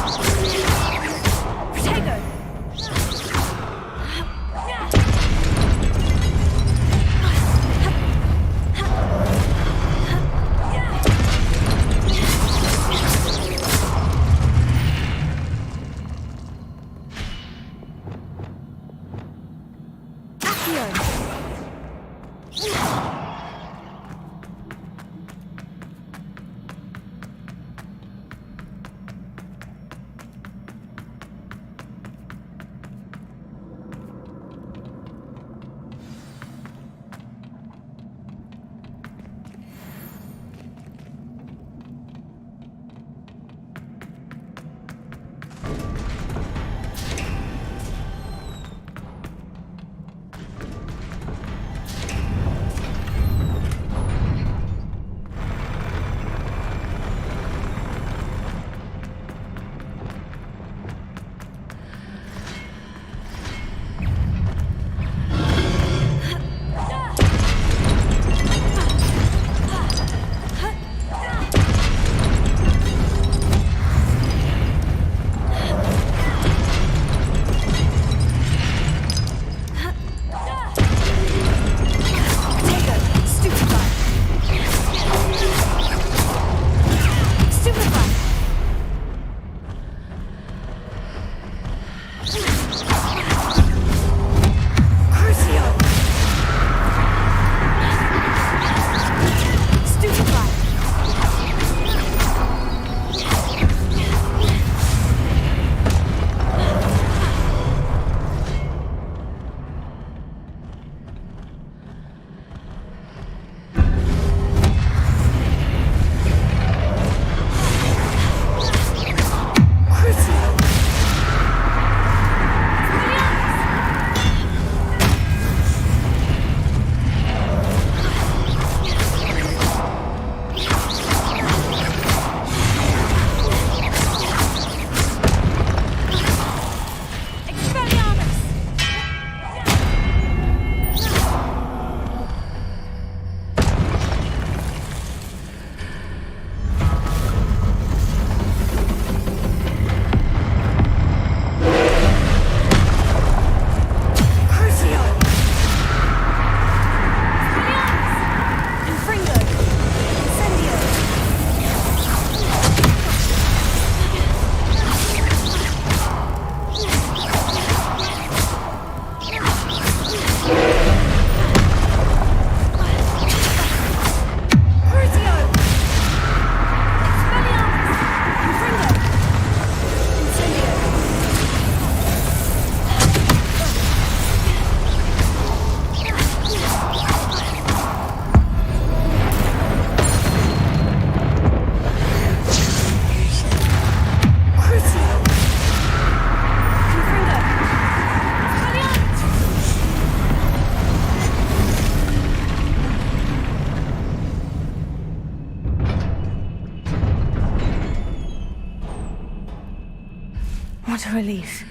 What a relief.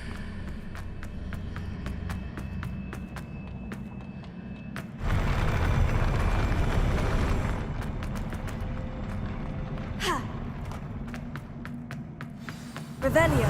Revelio.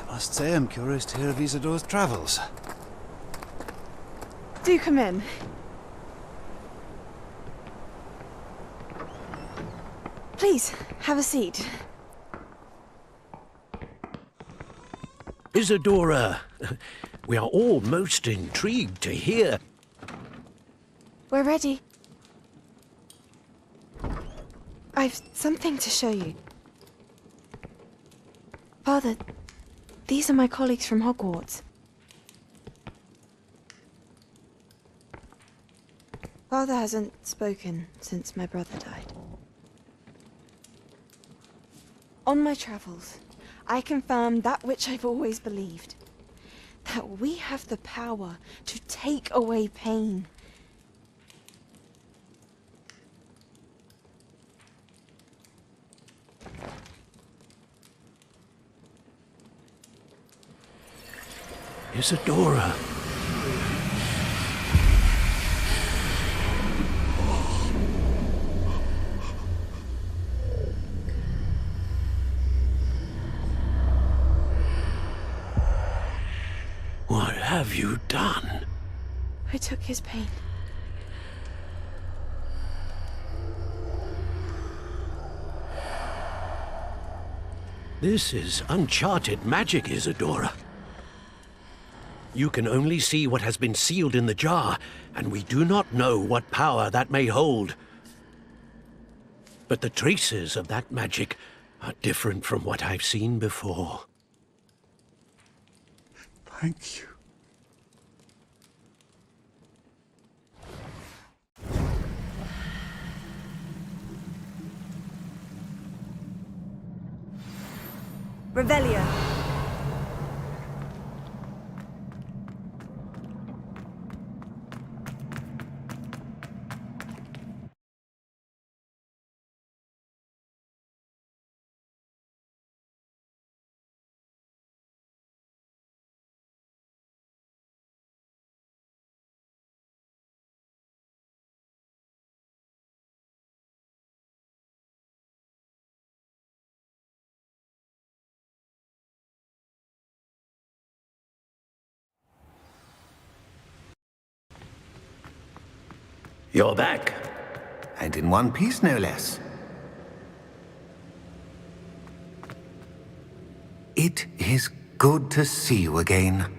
I must say I'm curious to hear of Isadore's travels. Do come in. Please, have a seat. Isadora, we are all most intrigued to hear. We're ready. I've something to show you. Father, these are my colleagues from Hogwarts. Father hasn't spoken since my brother died. On my travels, I confirmed that which I've always believed. That we have the power to take away pain. Isadora. What have you done? I took his pain. This is uncharted magic, Isadora. You can only see what has been sealed in the jar, and we do not know what power that may hold. But the traces of that magic are different from what I've seen before. Thank you. Revelio. You're back. And in one piece, no less. It is good to see you again.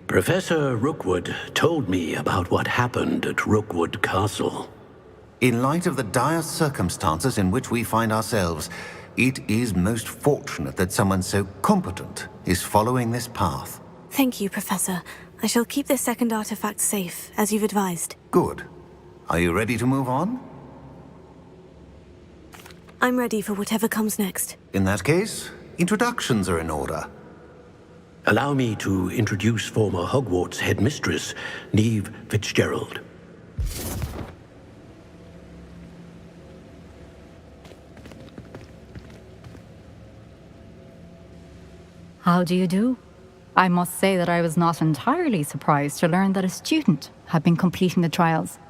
Professor Rookwood told me about what happened at Rookwood Castle. In light of the dire circumstances in which we find ourselves, it is most fortunate that someone so competent is following this path. Thank you, Professor. I shall keep this second artifact safe, as you've advised. Good. Are you ready to move on? I'm ready for whatever comes next. In that case, introductions are in order. Allow me to introduce former Hogwarts headmistress, Neve Fitzgerald. How do you do? I must say that I was not entirely surprised to learn that a student had been completing the trials.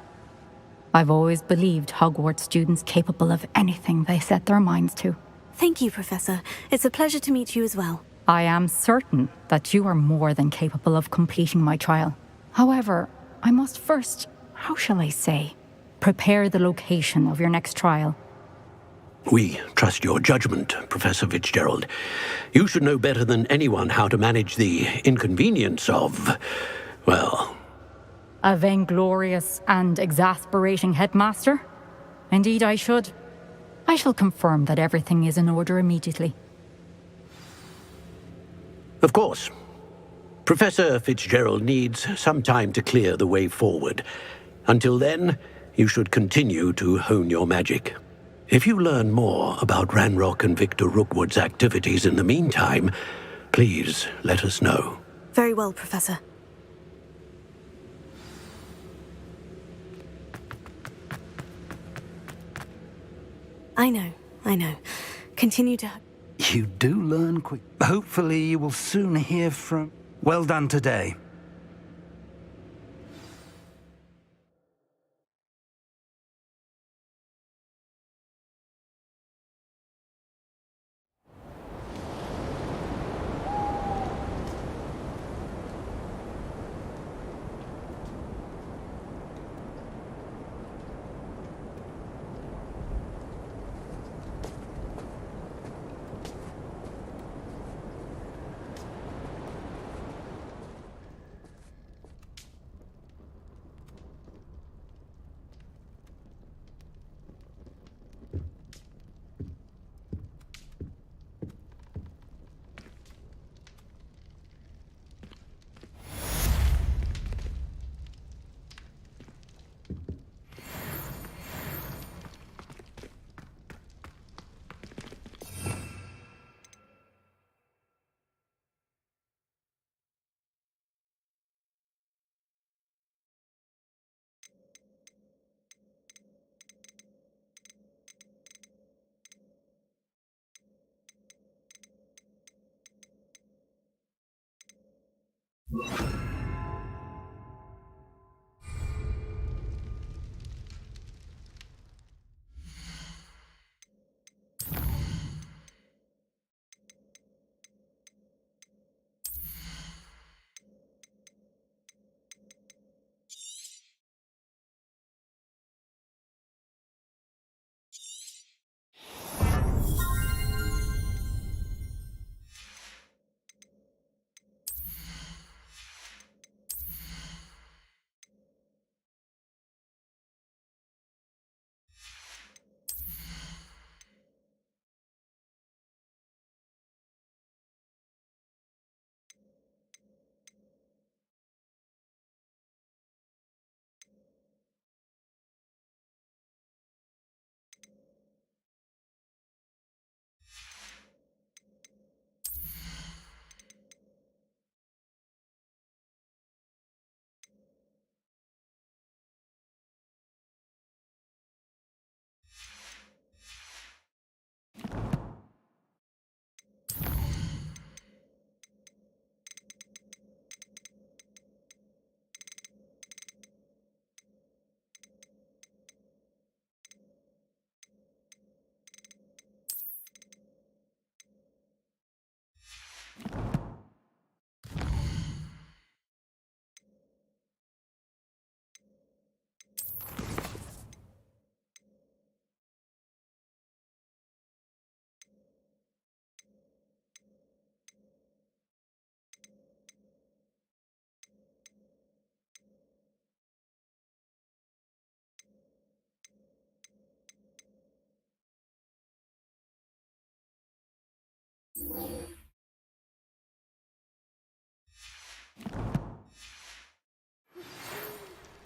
I've always believed Hogwarts students capable of anything they set their minds to. Thank you, Professor. It's a pleasure to meet you as well. I am certain that you are more than capable of completing my trial. However, I must first, how shall I say, prepare the location of your next trial. We trust your judgment, Professor Fitzgerald. You should know better than anyone how to manage the inconvenience of, well... A vainglorious and exasperating headmaster? Indeed I should. I shall confirm that everything is in order immediately. Of course. Professor Fitzgerald needs some time to clear the way forward. Until then, you should continue to hone your magic. If you learn more about Ranrock and Victor Rookwood's activities in the meantime, please let us know. Very well, Professor. I know. Continue to... You do learn quick. Hopefully you will soon hear from... Well done today.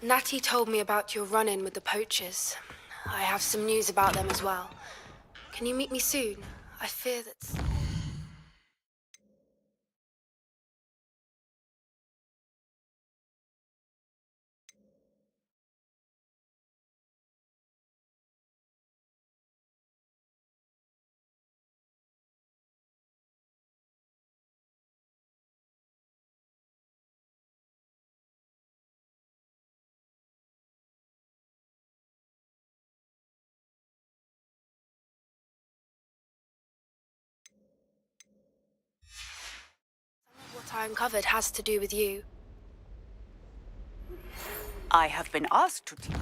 Natty told me about your run-in with the poachers. I have some news about them as well. Can you meet me soon? I fear that... What I uncovered has to do with you. I have been asked to teach.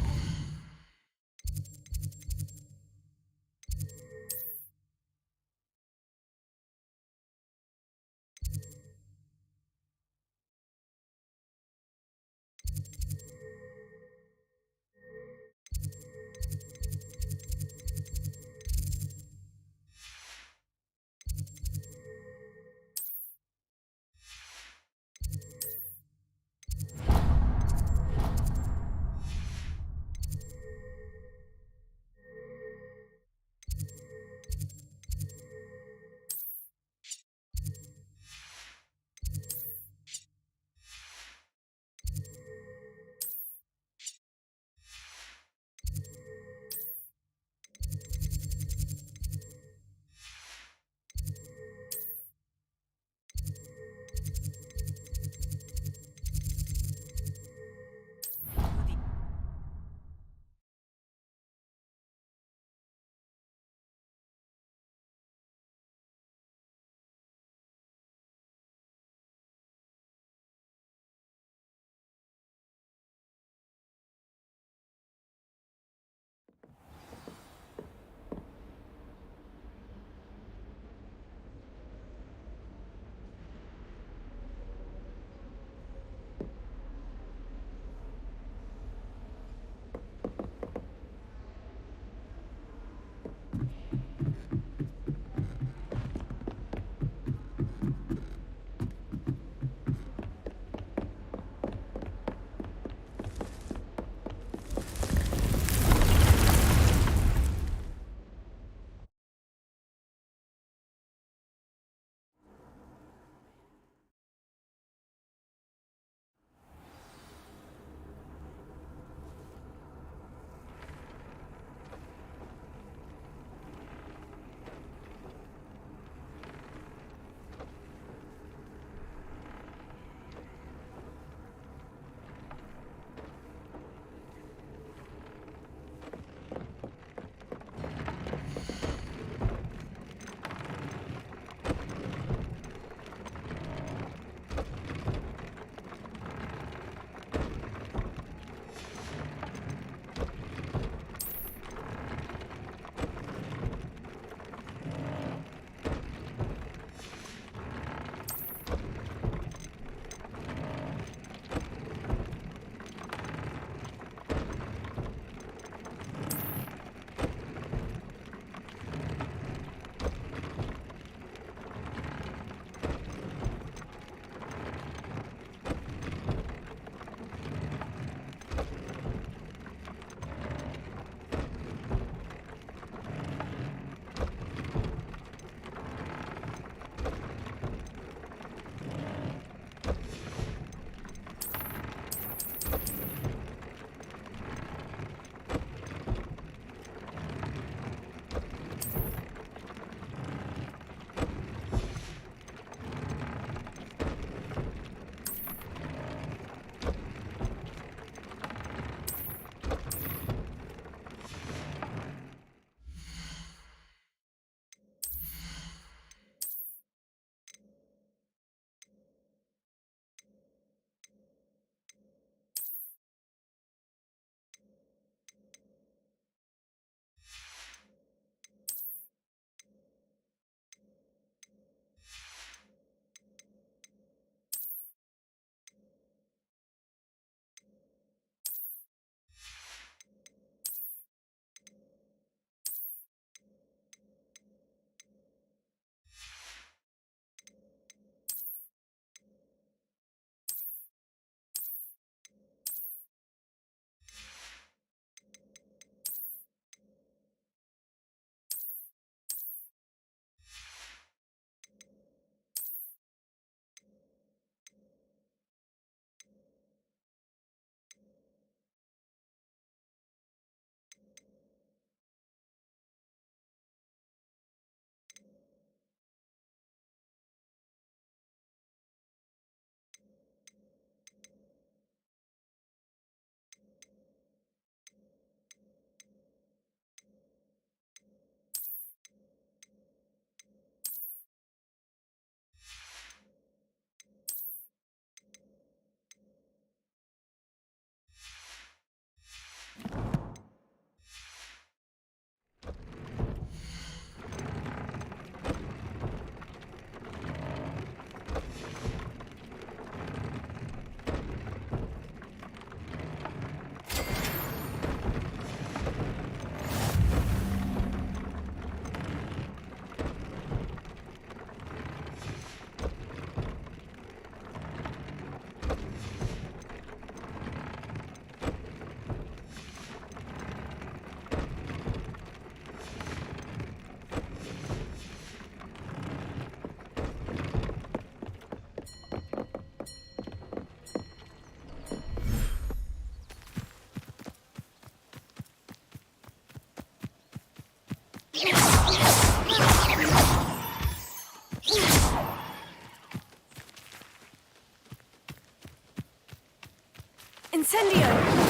Incendio!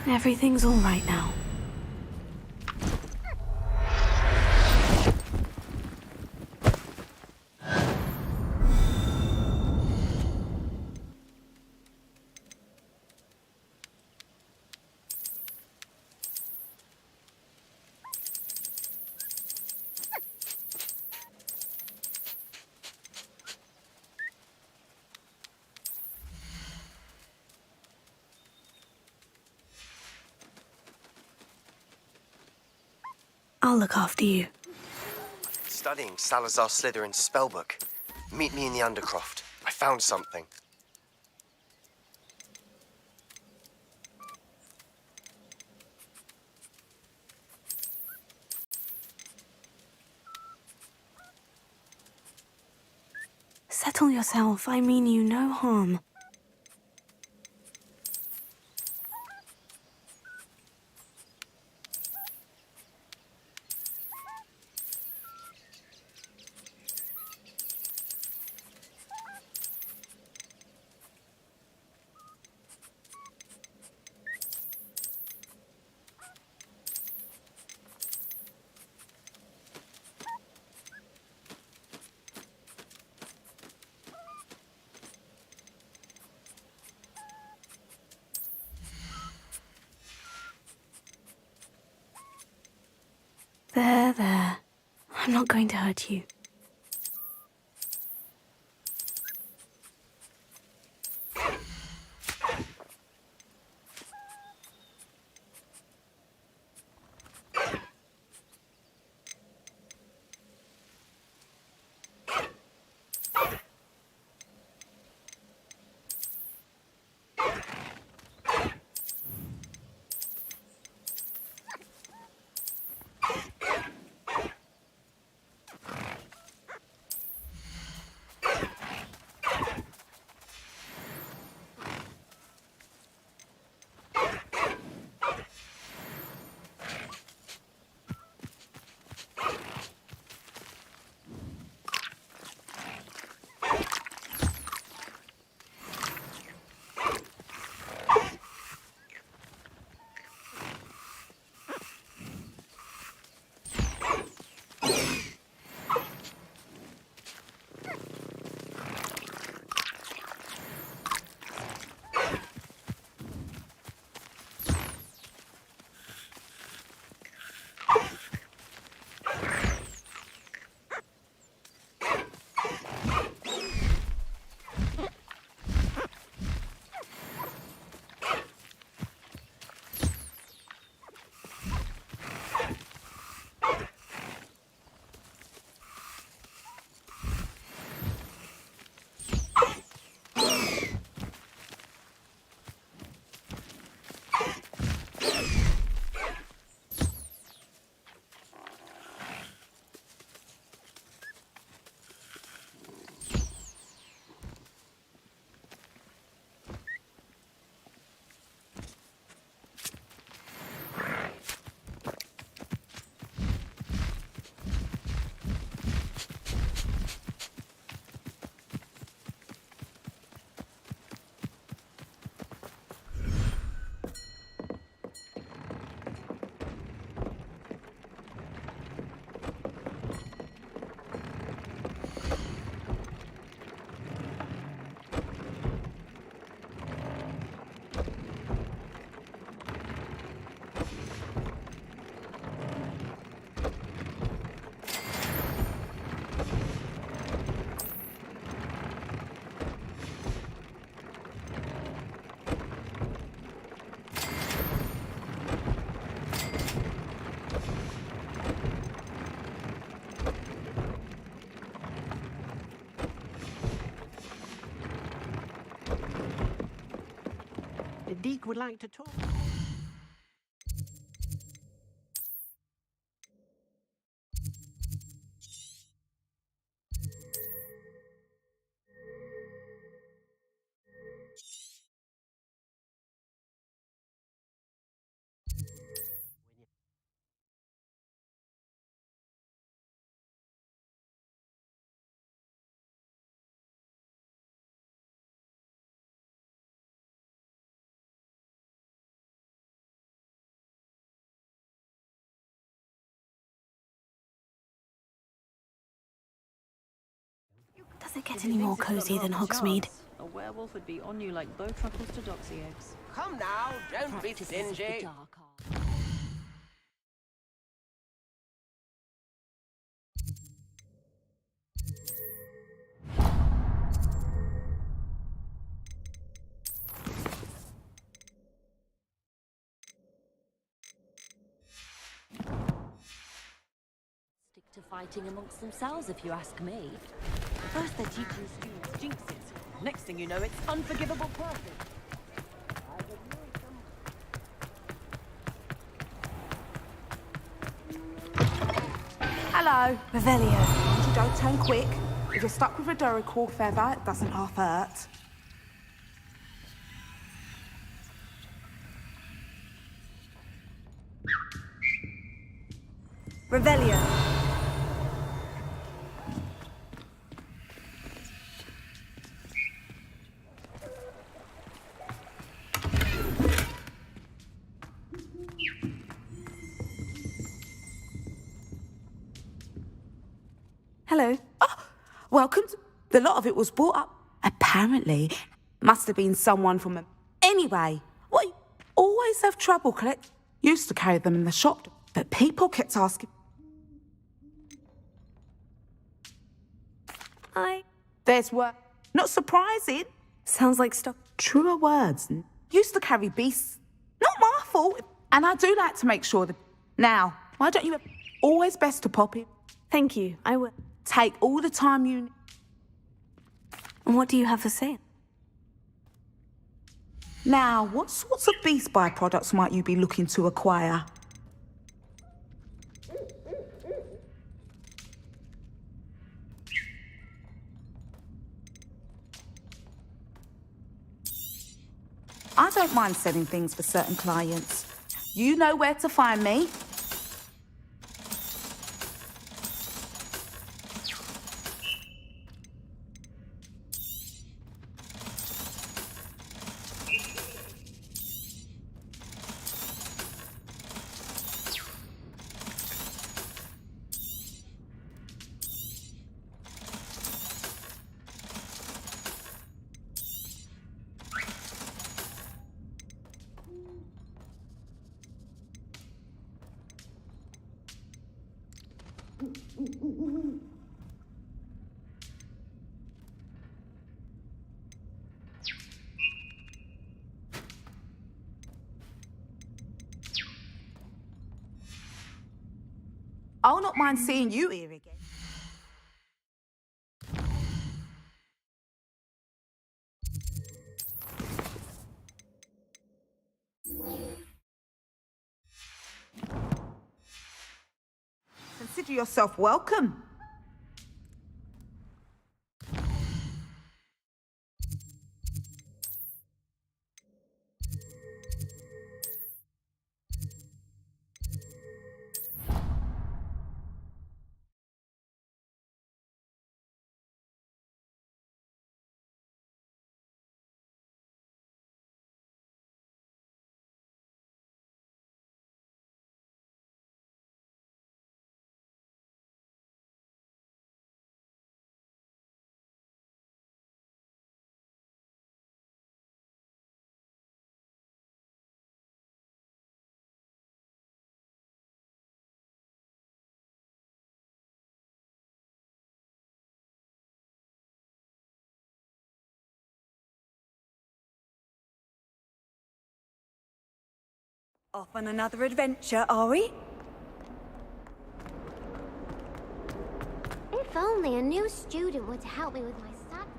Everything's all right now. I'll look after you. Studying Salazar Slytherin's spellbook. Meet me in the Undercroft. I found something. Settle yourself. I mean you no harm. There. I'm not going to hurt you. Deek would like to talk. Does it get any more cozy than Hogsmeade? A werewolf would be on you like bowtruckles to doxy eggs. Come now, don't be stingy. Stick to fighting amongst themselves, if you ask me. First they're teaching students jinxes. Next thing you know, it's unforgivable perfect. Hello. Revelio. You don't turn quick. If you're stuck with a Duracell feather, it doesn't half hurt. Revelio. Hello. Oh, welcome to... The lot of it was brought up. Apparently, must have been someone from a... Anyway, what? You always have trouble collect... Used to carry them in the shop, but people kept asking... There's work. Not surprising. Sounds like stuff. Truer words. Used to carry beasts. Not my fault. And I do like to make sure that... Now, why don't you... Always best to pop in. Thank you, I will. Take all the time you need. And what do you have for sale? Now, what sorts of beast byproducts might you be looking to acquire? I don't mind selling things for certain clients. You know where to find me. I'll not mind seeing you here again. Consider yourself welcome. Off on another adventure, are we? If only a new student were to help me with my study.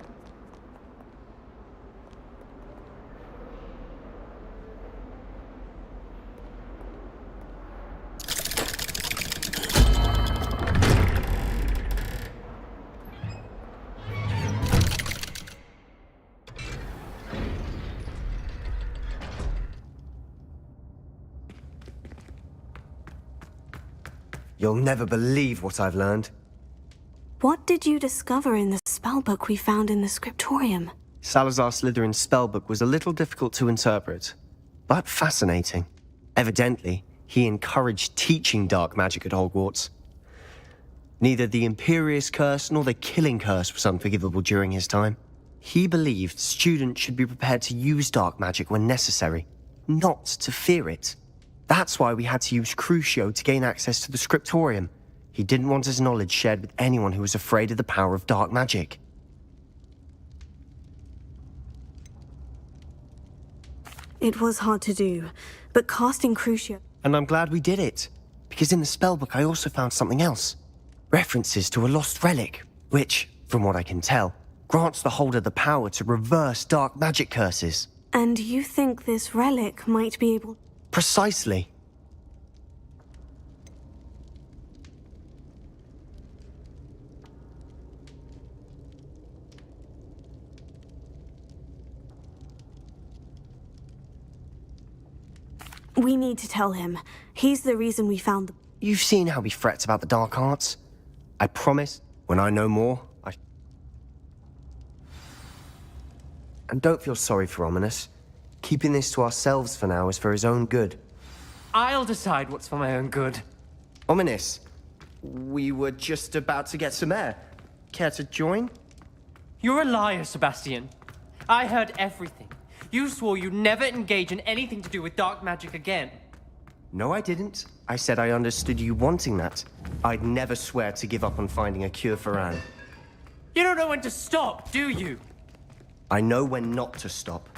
You'll never believe what I've learned. What did you discover in the spellbook we found in the scriptorium? Salazar Slytherin's spellbook was a little difficult to interpret, but fascinating. Evidently, he encouraged teaching dark magic at Hogwarts. Neither the Imperious Curse nor the Killing Curse was unforgivable during his time. He believed students should be prepared to use dark magic when necessary, not to fear it. That's why we had to use Crucio to gain access to the scriptorium. He didn't want his knowledge shared with anyone who was afraid of the power of dark magic. It was hard to do, but casting Crucio... And I'm glad we did it, because in the spellbook I also found something else. References to a lost relic, which, from what I can tell, grants the holder the power to reverse dark magic curses. And you think this relic might be able... Precisely. We need to tell him. He's the reason we found the... You've seen how he frets about the dark arts. I promise, when I know more, And don't feel sorry for Ominous. Keeping this to ourselves for now is for his own good. I'll decide what's for my own good. Ominous, we were just about to get some air. Care to join? You're a liar, Sebastian. I heard everything. You swore you'd never engage in anything to do with dark magic again. No, I didn't. I said I understood you wanting that. I'd never swear to give up on finding a cure for Anne. You don't know when to stop, do you? I know when not to stop.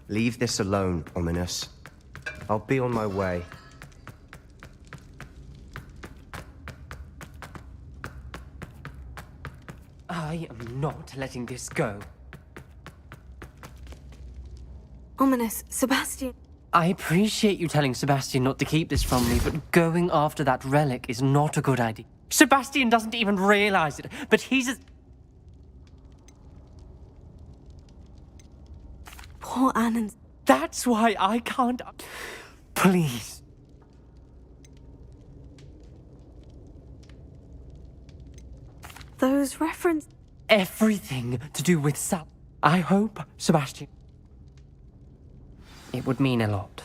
Leave this alone, Ominous. I'll be on my way. I am not letting this go. Ominous, Sebastian... I appreciate you telling Sebastian not to keep this from me, but going after that relic is not a good idea. Sebastian doesn't even realize it, but he's as... Poor Anne and... That's why I can't... Please. Those references... Everything to do with Sal. I hope, Sebastian... It would mean a lot.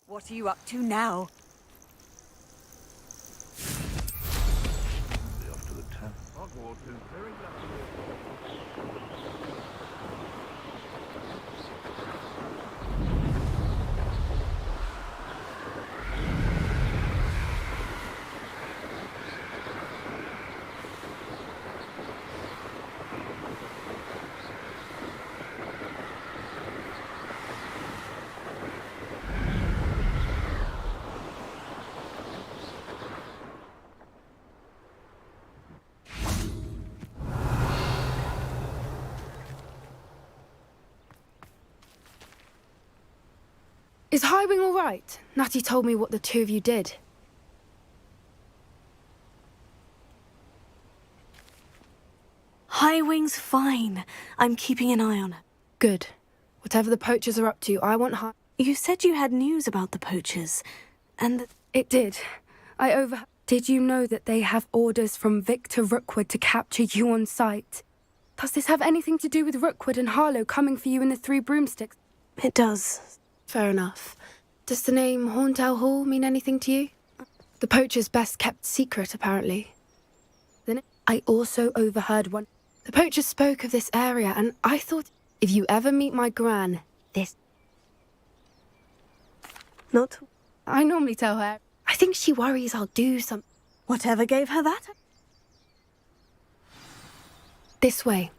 What are you up to now? Off to the town. Hogwarts is very Is Highwing all right? Natty told me what the two of you did. Highwing's fine. I'm keeping an eye on her. Good. Whatever the poachers are up to, I want You said you had news about the poachers, and It did. I Did you know that they have orders from Victor Rookwood to capture you on sight? Does this have anything to do with Rookwood and Harlow coming for you in the Three Broomsticks? It does. Fair enough. Does the name Horndale Hall mean anything to you? The poacher's best kept secret, apparently. Then I also overheard one. The poacher spoke of this area, and I thought, if you ever meet my gran, this... Not? I normally tell her. I think she worries I'll do something. Whatever gave her that? This way.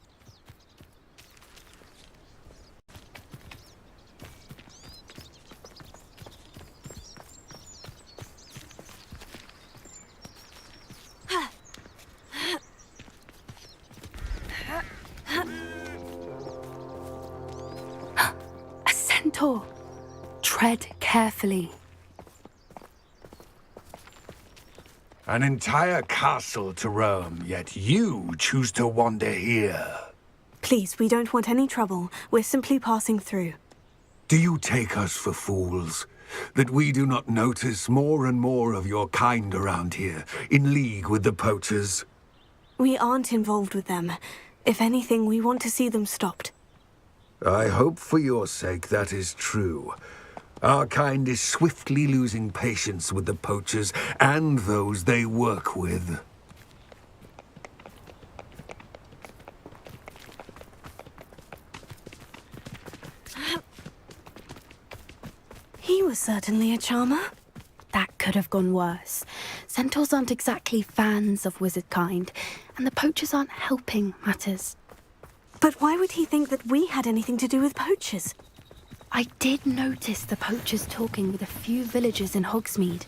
A centaur. Tread carefully. An entire castle to roam, yet you choose to wander here. Please, we don't want any trouble. We're simply passing through. Do you take us for fools? That we do not notice more and more of your kind around here, in league with the poachers? We aren't involved with them. If anything, we want to see them stopped. I hope for your sake that is true. Our kind is swiftly losing patience with the poachers and those they work with. He was certainly a charmer. That could have gone worse. Centaurs aren't exactly fans of wizard kind, and the poachers aren't helping matters. But why would he think that we had anything to do with poachers? I did notice the poachers talking with a few villagers in Hogsmeade.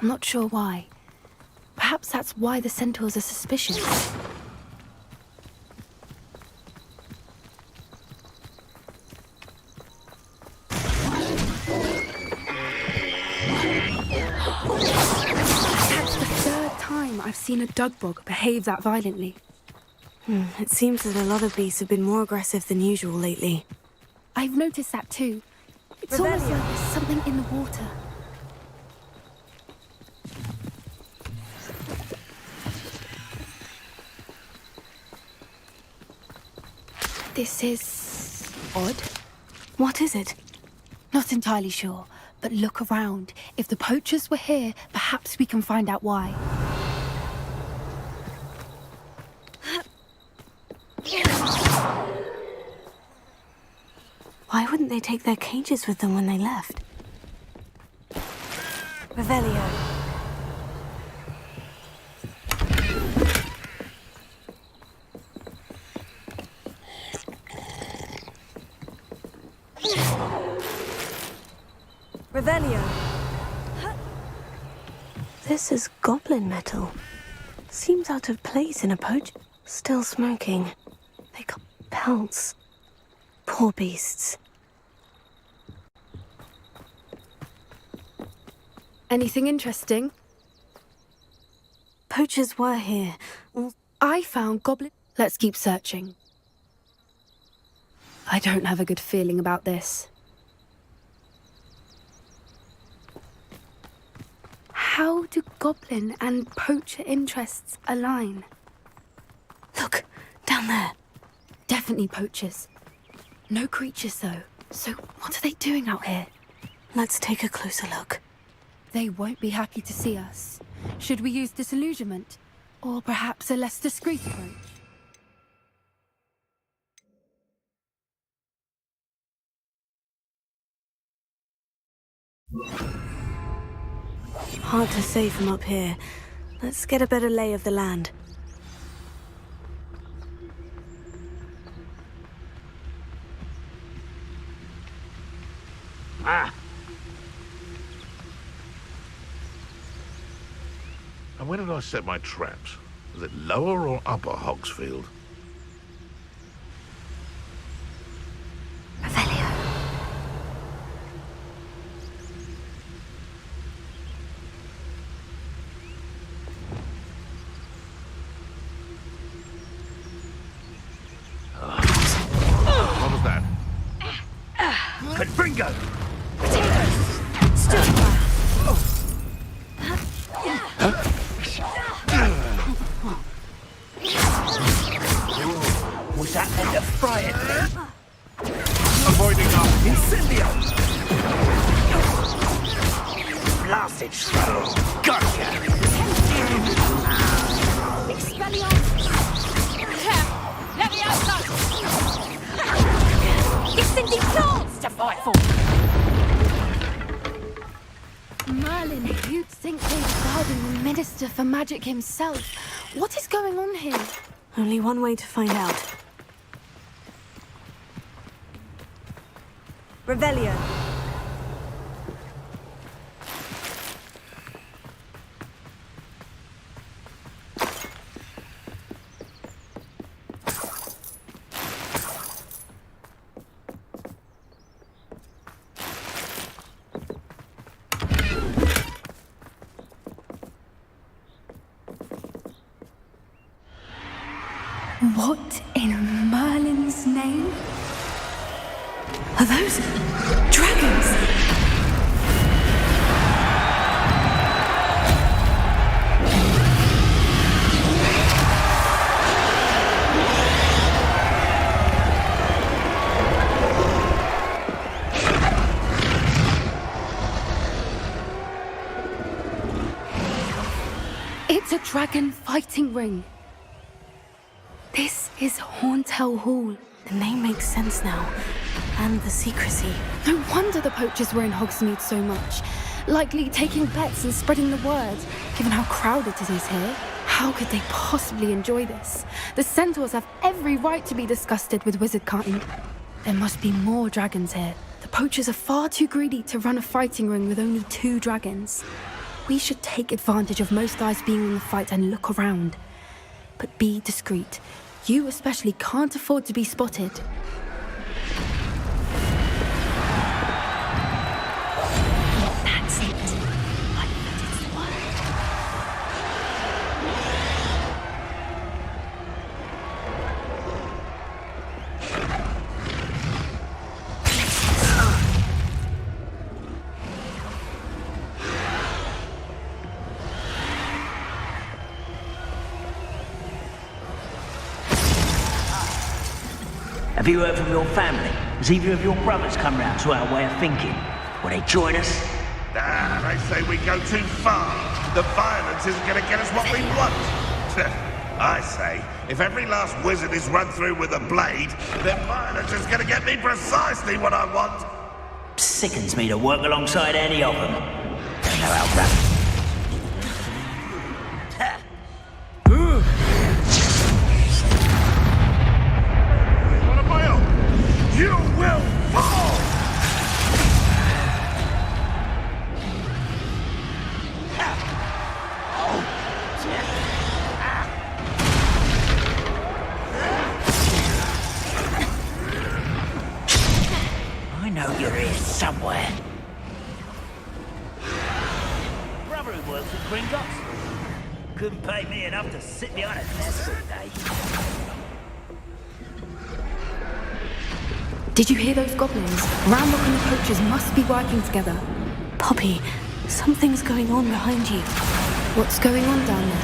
I'm not sure why. Perhaps that's why the centaurs are suspicious. That's the third time I've seen a dugbog behave that violently. It seems that a lot of beasts have been more aggressive than usual lately. I've noticed that too. It's almost like there's something in the water. This is odd. What is it? Not entirely sure, but look around. If the poachers were here, perhaps we can find out why. Why wouldn't they take their cages with them when they left? Revelio. Revelio. This is goblin metal. Seems out of place in a poach. Still smoking. They got pelts. Poor beasts. Anything interesting? Poachers were here. I found goblin... Let's keep searching. I don't have a good feeling about this. How do goblin and poacher interests align? Look, down there. Definitely poachers. No creatures, though. So what are they doing out here? Let's take a closer look. They won't be happy to see us. Should we use disillusionment? Or perhaps a less discreet approach? Hard to say from up here. Let's get a better lay of the land. Ah! And where did I set my traps? Was it lower or upper Hogsfield? What was that? Confringo! Potatoes! Stir fry! Huh? Blasted slow. Gotcha. Expelliarmus! Let me out, son! It's Cindy plants to fight for! Merlin, you'd think they were guarding the Minister for Magic himself. What is going on here? Only one way to find out. Revelio. What in Merlin's name? Are those dragons? It's a dragon fighting ring. This is Horntail Hall. The name makes sense now. And the secrecy. No wonder the poachers were in Hogsmeade so much. Likely taking bets and spreading the word, given how crowded it is here. How could they possibly enjoy this? The centaurs have every right to be disgusted with wizardkind. There must be more dragons here. The poachers are far too greedy to run a fighting ring with only 2 dragons. We should take advantage of most eyes being in the fight and look around. But be discreet. You especially can't afford to be spotted. That's it. I bet it's the one. Have you heard from your family? Has either of your brothers come round to our way of thinking? Will they join us? Nah, they say we go too far. The violence isn't going to get us what we want. I say, if every last wizard is run through with a blade, then violence is going to get me precisely what I want. Sickens me to work alongside any of them. Don't know how rough. You will fall! I know you're here somewhere. Brother who works at Gringotts. Couldn't pay me enough to sit behind a desk all day. Did you hear those goblins? Ramrock and the poachers must be working together. Poppy, something's going on behind you. What's going on down there?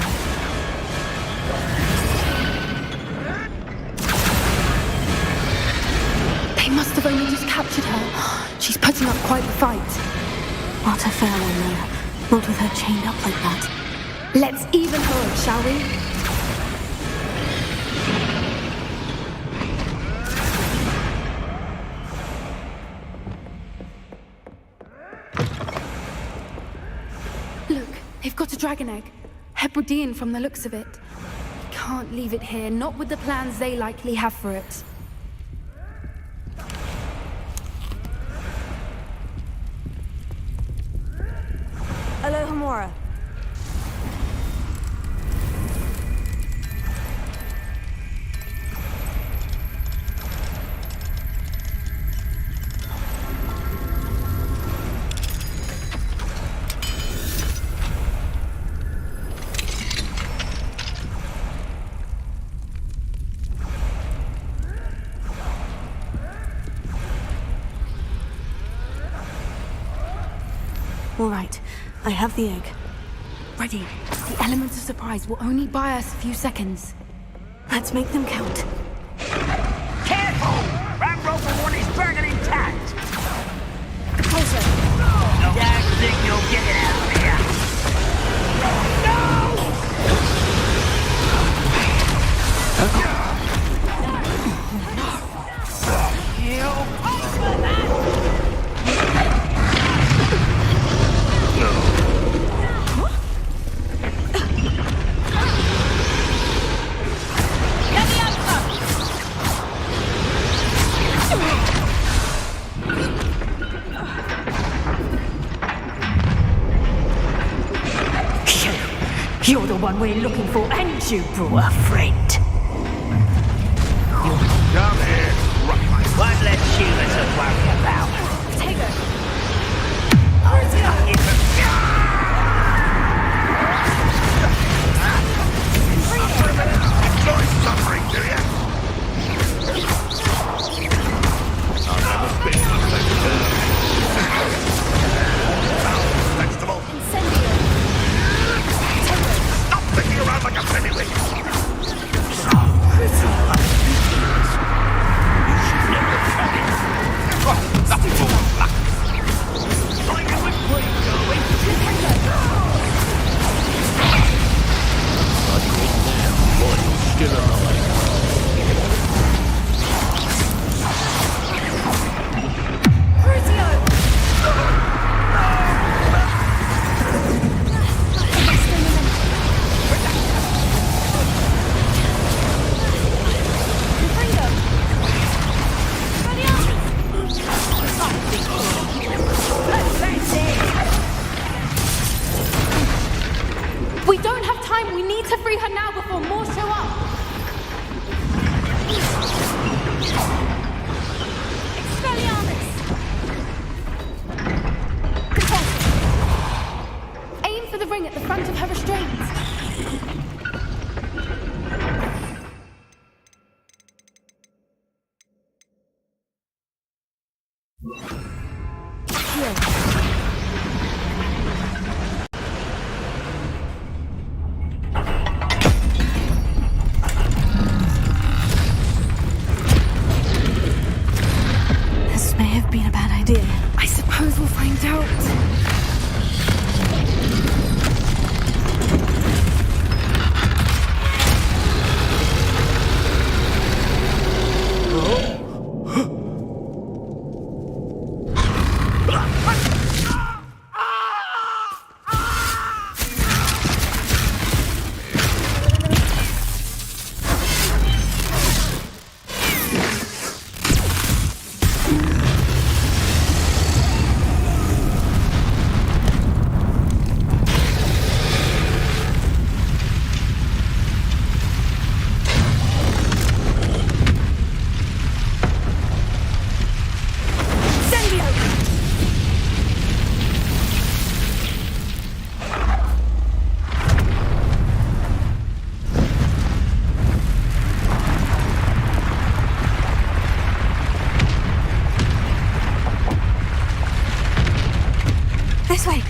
They must have only just captured her. She's putting up quite the fight. Not a fair one, though. Not with her chained up like that. Let's even her up, shall we? They've got a dragon egg. Hebridean from the looks of it. Can't leave it here, not with the plans they likely have for it. Hello, Hamora. All right, I have the egg. Ready. The elements of surprise will only buy us a few seconds. Let's make them count. Careful! Ramrock will want his dragon intact! You're the one we're looking for, and you brought a friend. Come here. One less human to worry about. Take her. Enjoy suffering, do you? I've never been a vegetable. Stop thinking around like a pennywig. We don't have time. We need to free her now before more show up. Expelliarmus! Aim for the ring at the front of her restraints. This may have been a bad idea. I suppose we'll find out. This way.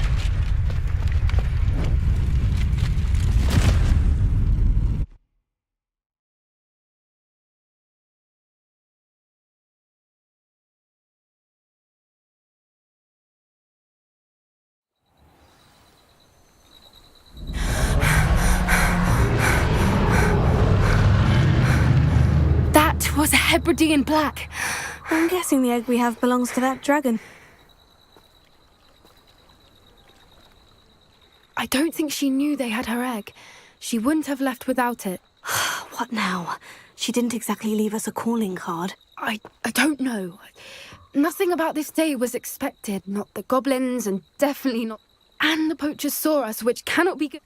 That was a Hebridean black. I'm guessing the egg we have belongs to that dragon. I don't think she knew they had her egg. She wouldn't have left without it. What now? She didn't exactly leave us a calling card. I don't know. Nothing about this day was expected. Not the goblins, and definitely not... And the poachers saw us, which cannot be good.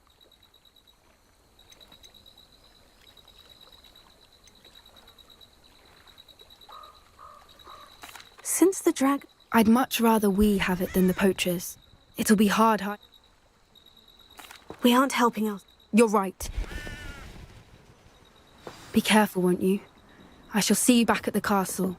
Since the I'd much rather we have it than the poachers. It'll be hard. We aren't helping us. You're right. Be careful, won't you? I shall see you back at the castle.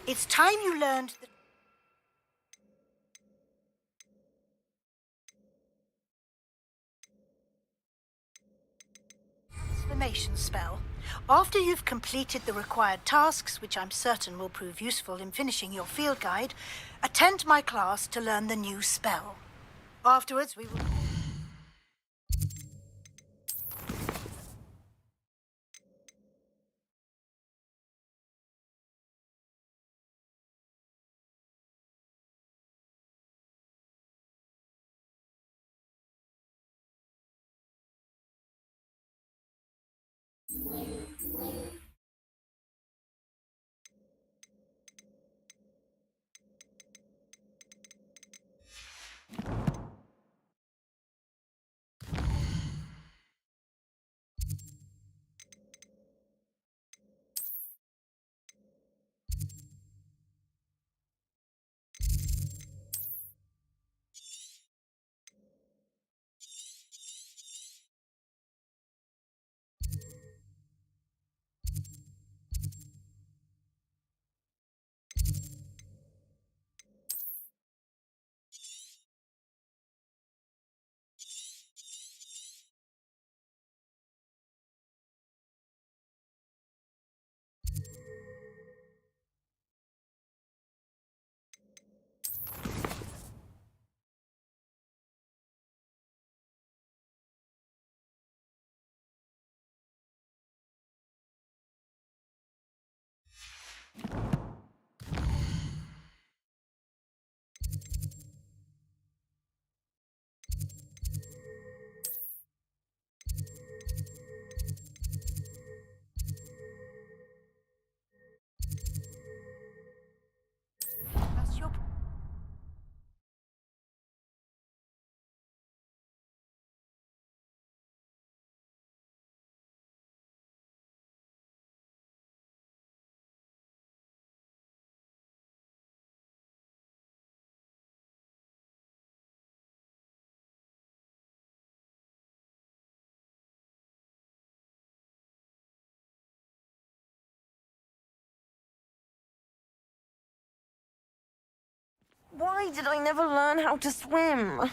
It's time you learned the... transformation spell. After you've completed the required tasks, which I'm certain will prove useful in finishing your field guide, attend my class to learn the new spell. Afterwards, we will... That's your... Why did I never learn how to swim?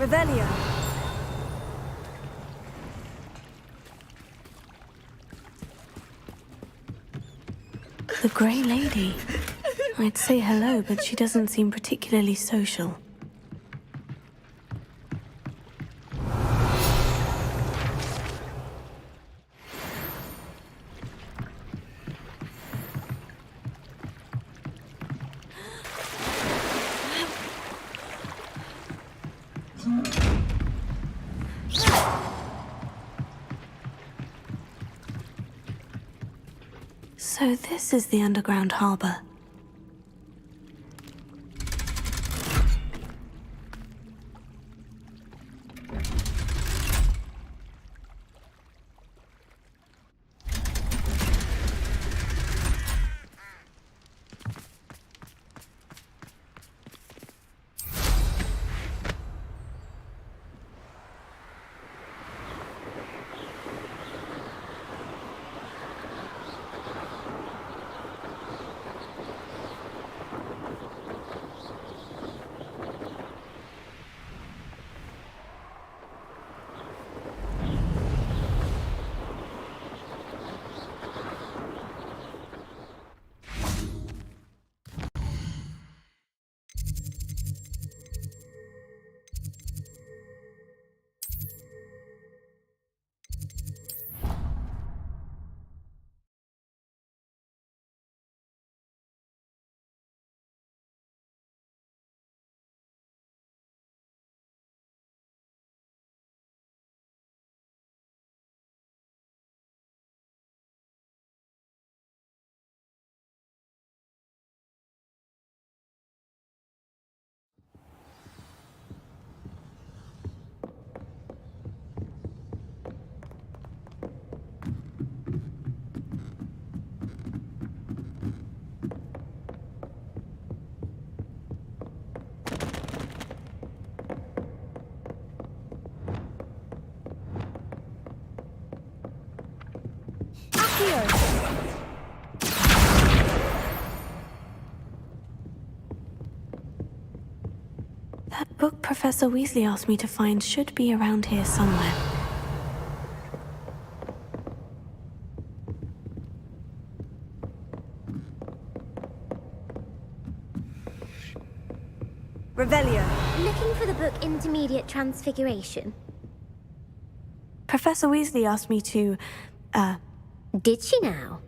Revelio. The Grey Lady. I'd say hello, but she doesn't seem particularly social. So this is the underground harbor. That book Professor Weasley asked me to find should be around here somewhere. Revelio. Looking for the book Intermediate Transfiguration? Professor Weasley asked me to, Did she now?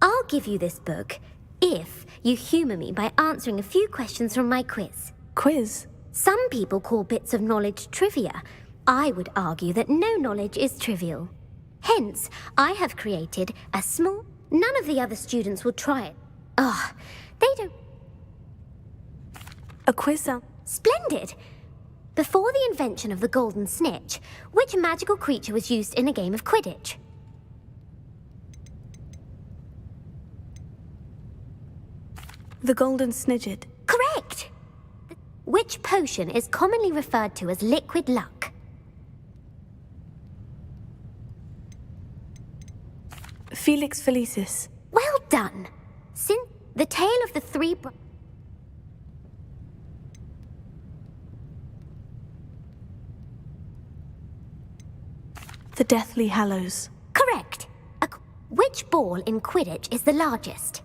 I'll give you this book if you humour me by answering a few questions from my quiz. Quiz? Some people call bits of knowledge trivia. I would argue that no knowledge is trivial. Hence, I have created a small... None of the other students will try it. They don't... A quiz? Splendid! Before the invention of the golden snitch, which magical creature was used in a game of Quidditch? The golden snidget. Correct! Which potion is commonly referred to as liquid luck? Felix Felicis. Well done! Since the tale of the three The Deathly Hallows. Correct! Which ball in Quidditch is the largest?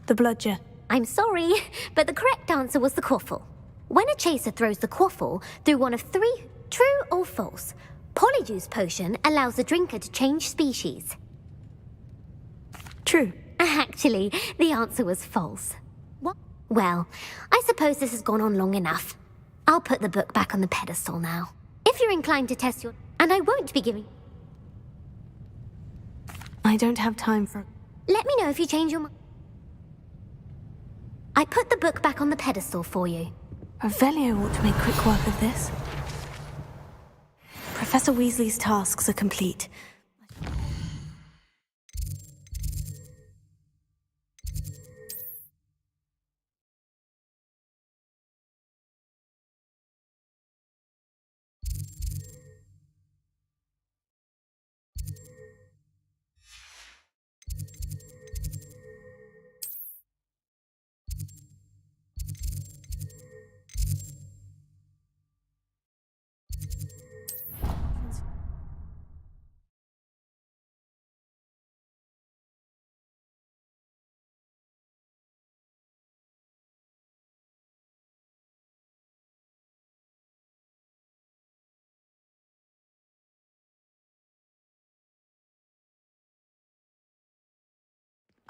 The bludger. I'm sorry, but the correct answer was the quaffle. When a chaser throws the quaffle through one of three, true or false, Polyjuice potion allows the drinker to change species. True. Actually, the answer was false. What? Well, I suppose this has gone on long enough. I'll put the book back on the pedestal now. If you're inclined to test your... And I won't be giving... I don't have time for... Let me know if you change your mind. I put the book back on the pedestal for you. Revelio ought to make quick work of this. Professor Weasley's tasks are complete.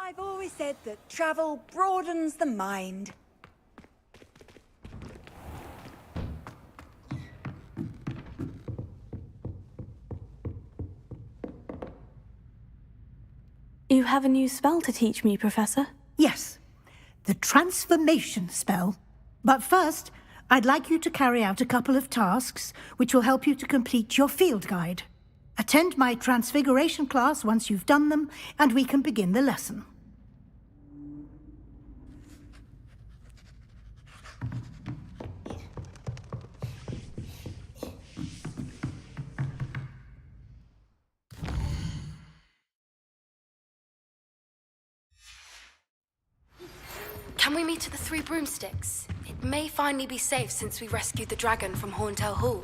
I've always said that travel broadens the mind. You have a new spell to teach me, Professor? Yes, the transformation spell. But first, I'd like you to carry out a couple of tasks which will help you to complete your field guide. Attend my transfiguration class once you've done them, and we can begin the lesson. Can we meet at the Three Broomsticks? It may finally be safe since we rescued the dragon from Horntail Hall.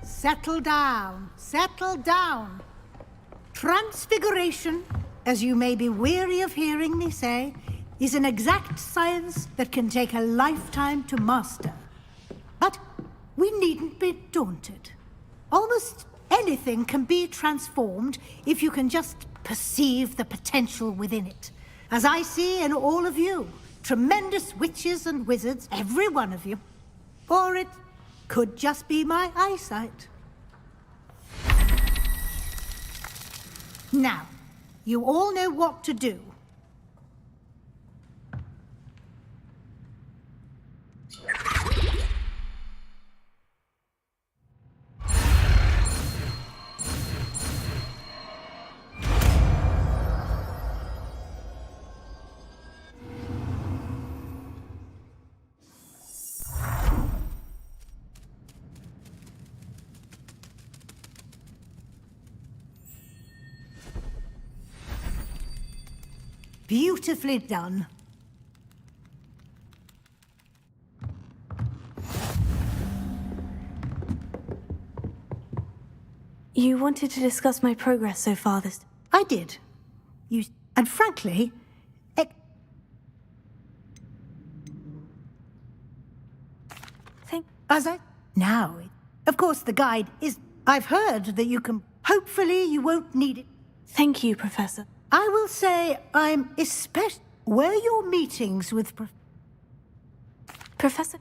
Settle down, settle down. Transfiguration, as you may be weary of hearing me say, is an exact science that can take a lifetime to master. But we needn't be daunted. Almost anything can be transformed if you can just perceive the potential within it. As I see in all of you, tremendous witches and wizards, every one of you. Or it could just be my eyesight. Now, you all know what to do. Beautifully done. You wanted to discuss my progress so far this... I did. And frankly, Now, of course, the guide is... I've heard that you can... Hopefully you won't need it. Thank you, Professor. I will say I'm especially... Were your meetings with... Professor?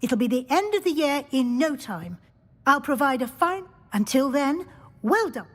It'll be the end of the year in no time. I'll provide a fine... Until then, well done.